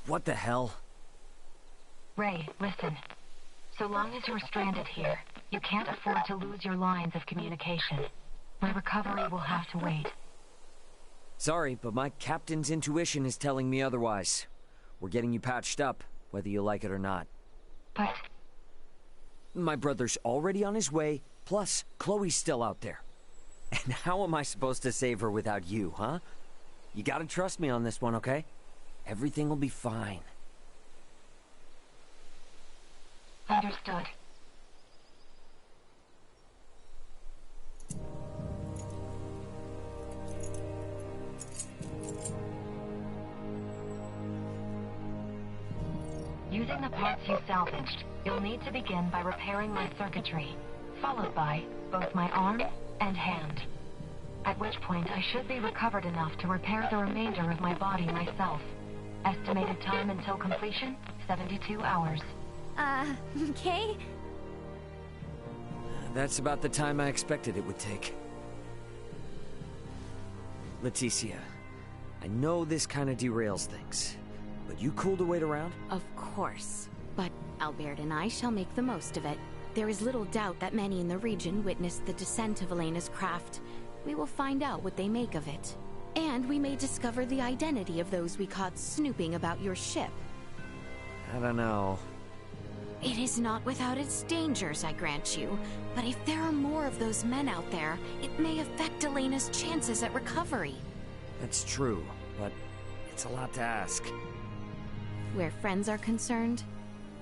What the hell? Ray, listen. So long as you're stranded here, you can't afford to lose your lines of communication. My recovery will have to wait. Sorry, but my captain's intuition is telling me otherwise. We're getting you patched up, whether you like it or not. But... my brother's already on his way, plus Chloe's still out there. And how am I supposed to save her without you, huh? You gotta trust me on this one, okay? Everything will be fine. Understood. Using the parts you salvaged, you'll need to begin by repairing my circuitry, followed by both my arm and hand. At which point I should be recovered enough to repair the remainder of my body myself. Estimated time until completion, 72 hours. Okay? That's about the time I expected it would take. Leticia, I know this kind of derails things, but you cool to wait around? Of course. But Albert and I shall make the most of it. There is little doubt that many in the region witnessed the descent of Elena's craft. We will find out what they make of it. And we may discover the identity of those we caught snooping about your ship. I don't know. It is not without its dangers, I grant you. But if there are more of those men out there, it may affect Elena's chances at recovery. That's true, but it's a lot to ask. Where friends are concerned,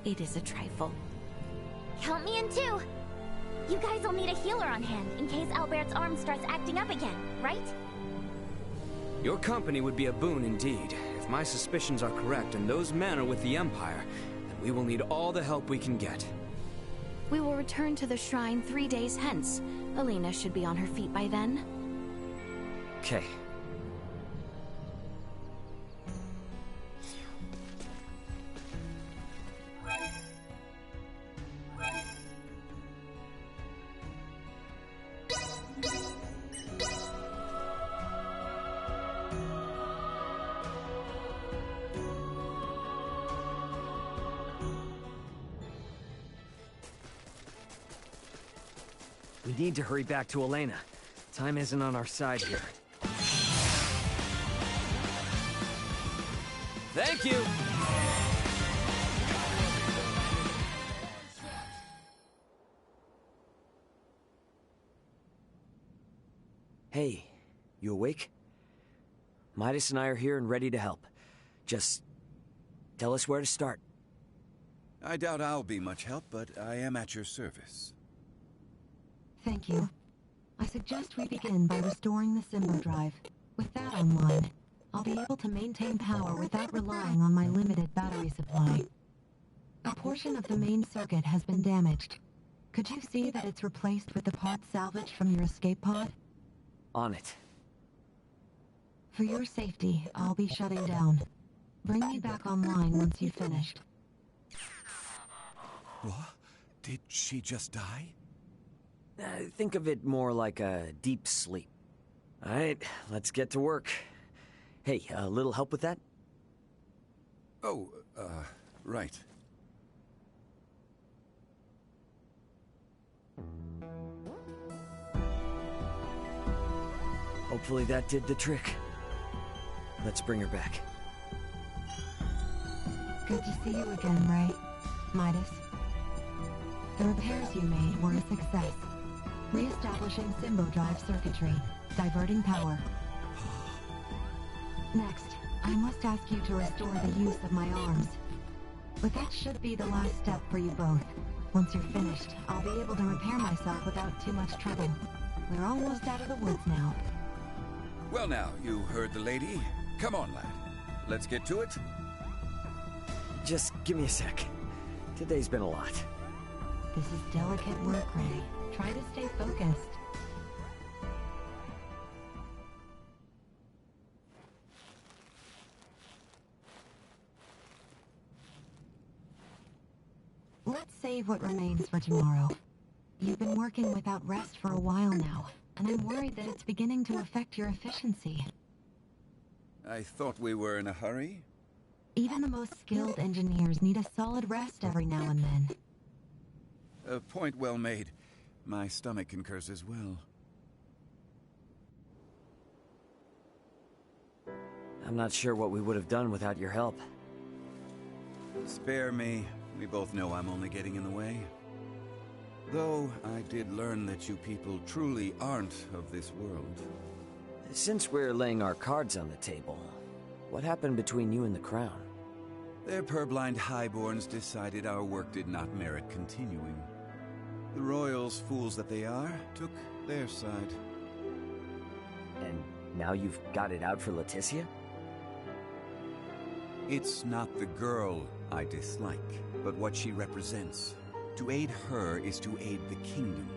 it is a trifle. Count me in too! You guys will need a healer on hand in case Albert's arm starts acting up again, right? Your company would be a boon indeed. If my suspicions are correct and those men are with the Empire, then we will need all the help we can get. We will return to the shrine 3 days hence. Elena should be on her feet by then. Okay. We need to hurry back to Elena. Time isn't on our side here. Thank you! Hey, you awake? Midas and I are here and ready to help. Just tell us where to start. I doubt I'll be much help, but I am at your service. Thank you. I suggest we begin by restoring the Symbo Drive. With that online, I'll be able to maintain power without relying on my limited battery supply. A portion of the main circuit has been damaged. Could you see that it's replaced with the parts salvaged from your escape pod? On it. For your safety, I'll be shutting down. Bring me back online once you've finished. What? Did she just die? Think of it more like a deep sleep. Alright, let's get to work. Hey, a little help with that? Oh, right. Hopefully that did the trick. Let's bring her back. Good to see you again, Ray. Midas. The repairs you made were a success. Re-establishing Symbodrive circuitry, diverting power. Next, I must ask you to restore the use of my arms. But that should be the last step for you both. Once you're finished, I'll be able to repair myself without too much trouble. We're almost out of the woods now. Well now, you heard the lady. Come on, lad. Let's get to it. Just give me a sec. Today's been a lot. This is delicate work, Ray. Try to stay focused. Let's save what remains for tomorrow. You've been working without rest for a while now, and I'm worried that it's beginning to affect your efficiency. I thought we were in a hurry. Even the most skilled engineers need a solid rest every now and then. A point well made. My stomach concurs as well. I'm not sure what we would have done without your help. Spare me. We both know I'm only getting in the way. Though, I did learn that you people truly aren't of this world. Since we're laying our cards on the table, what happened between you and the Crown? Their purblind highborns decided our work did not merit continuing. The royals, fools that they are, took their side. And now you've got it out for Leticia? It's not the girl I dislike, but what she represents. To aid her is to aid the kingdom.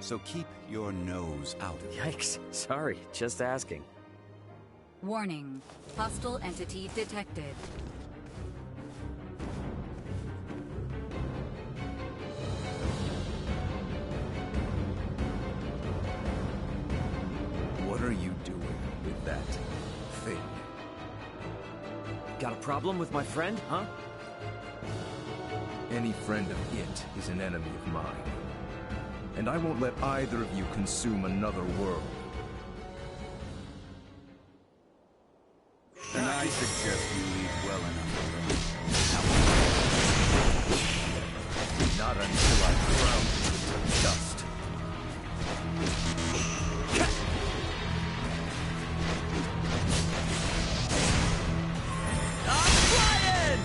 So keep your nose out of it. Yikes. Sorry, just asking. Warning. Hostile entity detected. What are you doing with that thing? Got a problem with my friend, huh? Any friend of it is an enemy of mine. And I won't let either of you consume another world. And I suggest you leave well enough. Not until I ground you into dust. I'm flying!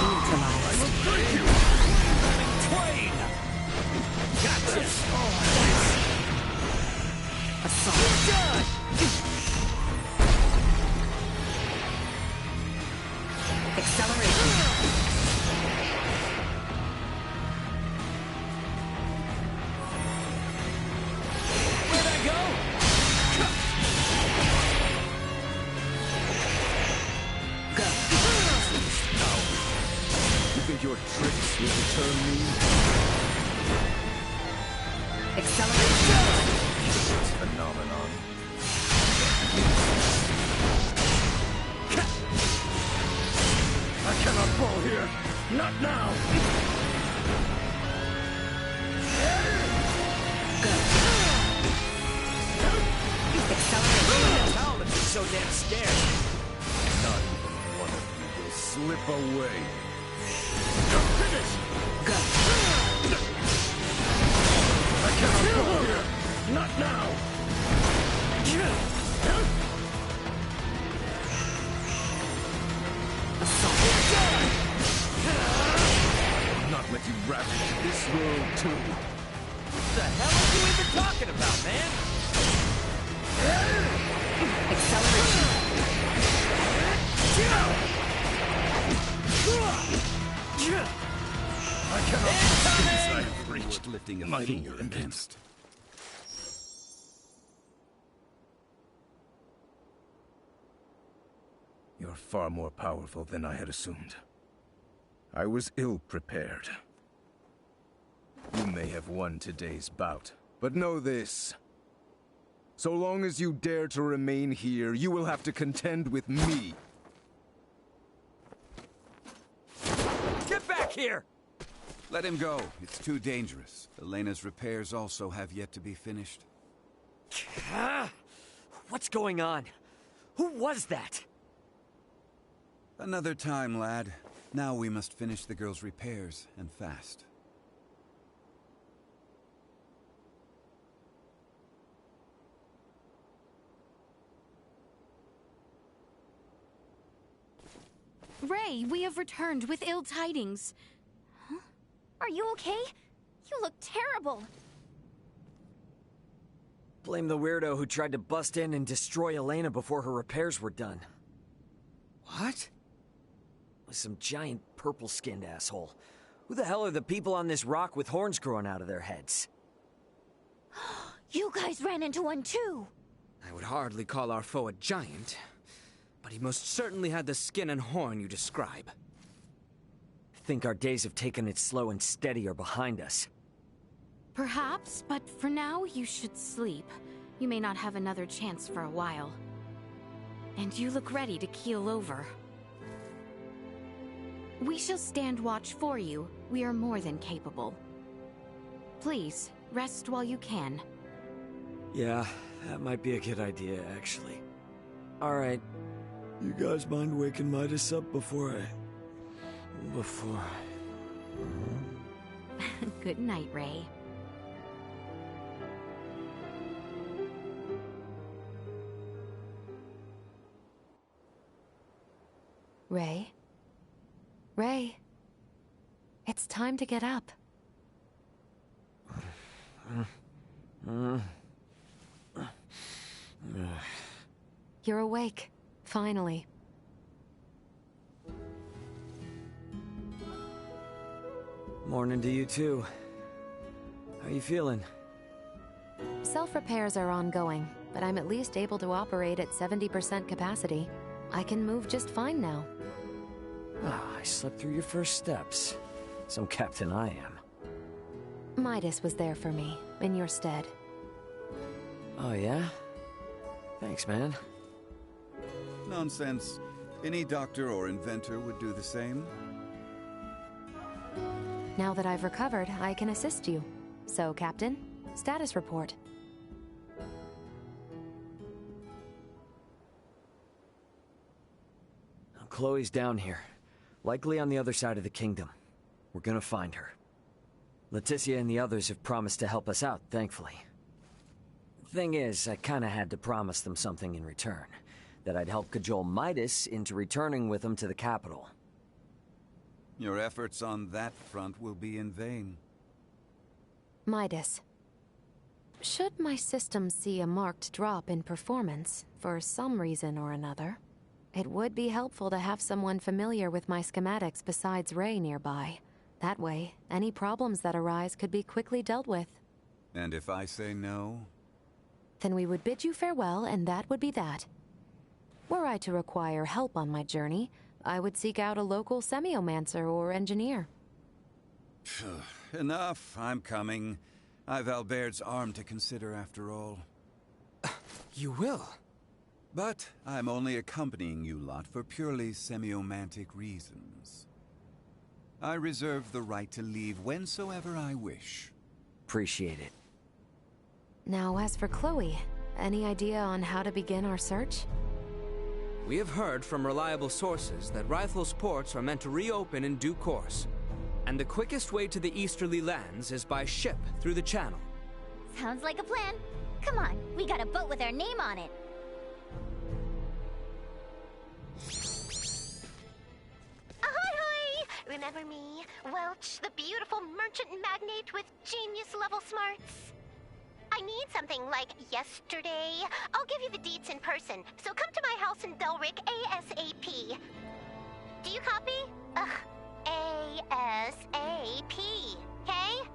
Neutralized. I will break you! Twain! Gotcha! Assault. Done! Acceleration. Where'd I go? Go. Now, you think your tricks will deter me? Acceleration. This phenomenon. I cannot fall here. Not now. Go. Acceleration. How am I so damn scared? Not even one of you will slip away. Finish! Go. I cannot fall here. Not now. I'll not let you ravage this world too. What the hell are you even talking about, man? Acceleration. I cannot Incoming! I have reached Lifting a my finger limit. against. You're far more powerful than I had assumed. I was ill-prepared. You may have won today's bout, but know this. So long as you dare to remain here, you will have to contend with me. Get back here! Let him go. It's too dangerous. Elena's repairs also have yet to be finished. What's going on? Who was that? Another time, lad. Now we must finish the girl's repairs, and fast. Ray, we have returned with ill tidings. Huh? Are you okay? You look terrible. Blame the weirdo who tried to bust in and destroy Elena before her repairs were done. What? Some giant purple-skinned asshole. Who the hell are the people on this rock with horns growing out of their heads? You guys ran into one too! I would hardly call our foe a giant, but he most certainly had the skin and horn you describe. Think our days of taking it slow and steady are behind us. Perhaps, but for now you should sleep. You may not have another chance for a while. And you look ready to keel over. We shall stand watch for you. We are more than capable. Please, rest while you can. Yeah, that might be a good idea, actually. Alright. You guys mind waking Midas up before Good night, Ray. Ray? Ray? It's time to get up. You're awake, finally. Morning to you too. How you feeling? Self-repairs are ongoing, but I'm at least able to operate at 70% capacity. I can move just fine now. I slept through your first steps. Some captain I am. Midas was there for me, in your stead. Oh yeah? Thanks, man. Nonsense. Any doctor or inventor would do the same. Now that I've recovered, I can assist you. So, Captain, status report. Chloe's down here. Likely on the other side of the kingdom. We're gonna find her. Leticia and the others have promised to help us out, thankfully. Thing is, I kinda had to promise them something in return. That I'd help cajole Midas into returning with them to the capital. Your efforts on that front will be in vain. Midas. Should my system see a marked drop in performance, for some reason or another, it would be helpful to have someone familiar with my schematics besides Ray nearby. That way, any problems that arise could be quickly dealt with. And if I say no? Then we would bid you farewell, and that would be that. Were I to require help on my journey, I would seek out a local semiomancer or engineer. Enough, I'm coming. I've Albert's arm to consider after all. You will? But I'm only accompanying you lot for purely semiomantic reasons. I reserve the right to leave whensoever I wish. Appreciate it. Now, as for Chloe, any idea on how to begin our search? We have heard from reliable sources that Rythel's ports are meant to reopen in due course. And the quickest way to the easterly lands is by ship through the channel. Sounds like a plan. Come on, we got a boat with our name on it. Ahoy! Remember me, Welch, the beautiful merchant magnate with genius-level smarts? I need something like yesterday. I'll give you the deets in person, so come to my house in Delric ASAP. Do you copy? Ugh, ASAP, okay?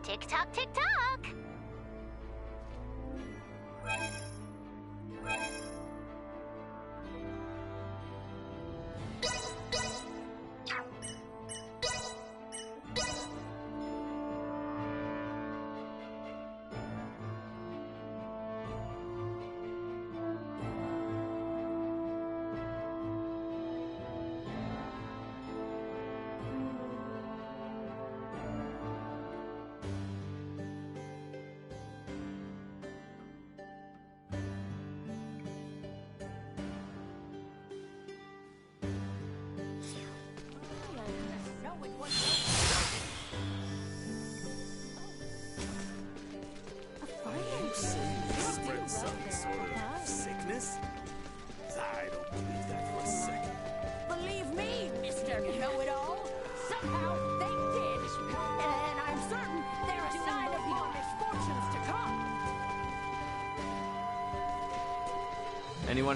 Tick-tock, tick-tock!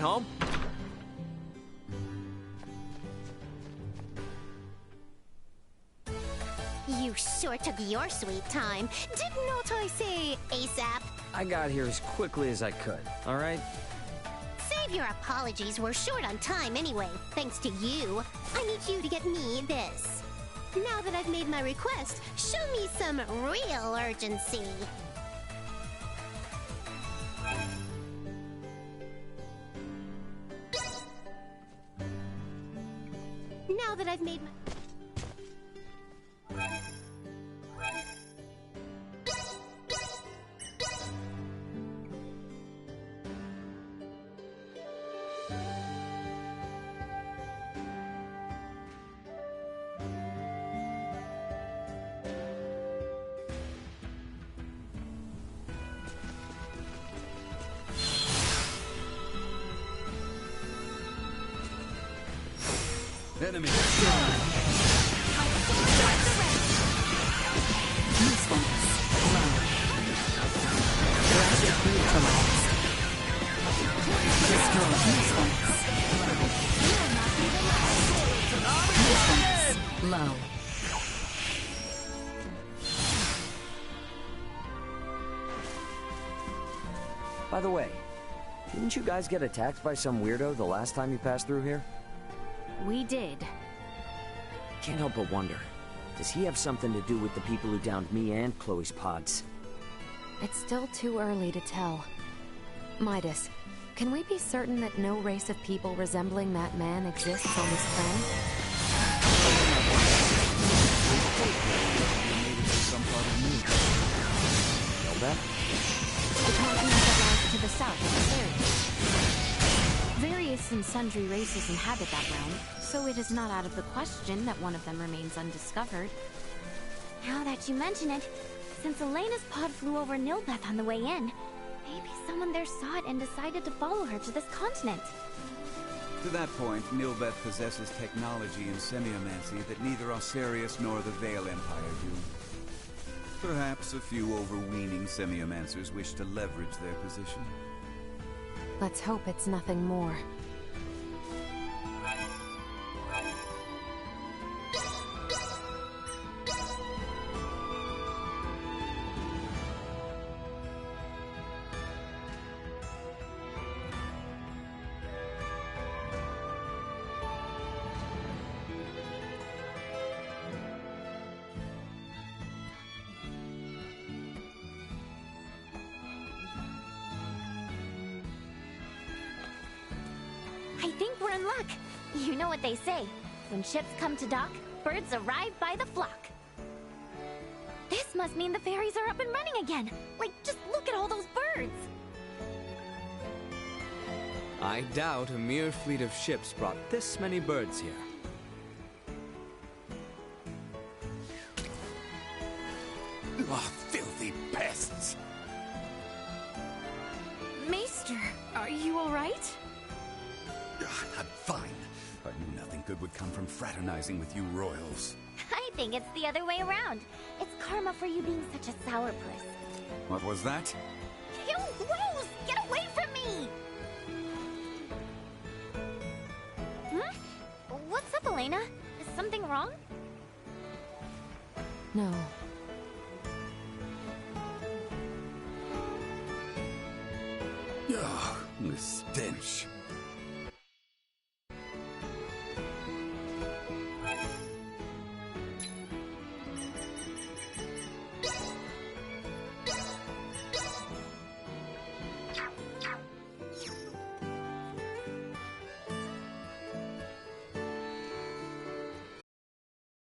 Going home? You sure took your sweet time. Did not I say ASAP? I got here as quickly as I could, alright? Save your apologies, we're short on time anyway. Thanks to you. I need you to get me this. Now that I've made my request, show me some real urgency. Now that I've made my... Enemy. Low. By the way, didn't you guys get attacked by some weirdo the last time you passed through here? We did. Can't help but wonder, does he have something to do with the people who downed me and Chloe's pods? It's still too early to tell. Midas, can we be certain that no race of people resembling that man exists on this planet? Nilbeth? The continent that lies to the south of this area. Various and sundry races inhabit that realm, so it is not out of the question that one of them remains undiscovered. Now that you mention it, since Elena's pod flew over Nilbeth on the way in, maybe someone there saw it and decided to follow her to this continent. To that point, Nilbeth possesses technology in semiomancy that neither Osarius nor the Vale Empire do. Perhaps a few overweening semiomancers wish to leverage their position. Let's hope it's nothing more. I think we're in luck. You know what they say. When ships come to dock, birds arrive by the flock. This must mean the ferries are up and running again. Like, just look at all those birds. I doubt a mere fleet of ships brought this many birds here. Oh, filthy pests! Maester, are you alright? I'm fine. I knew nothing good would come from fraternizing with you royals. I think it's the other way around. It's karma for you being such a sourpuss. What was that? You gross! Get away from me! What's up, Elena? Is something wrong? No. Ugh, the stench.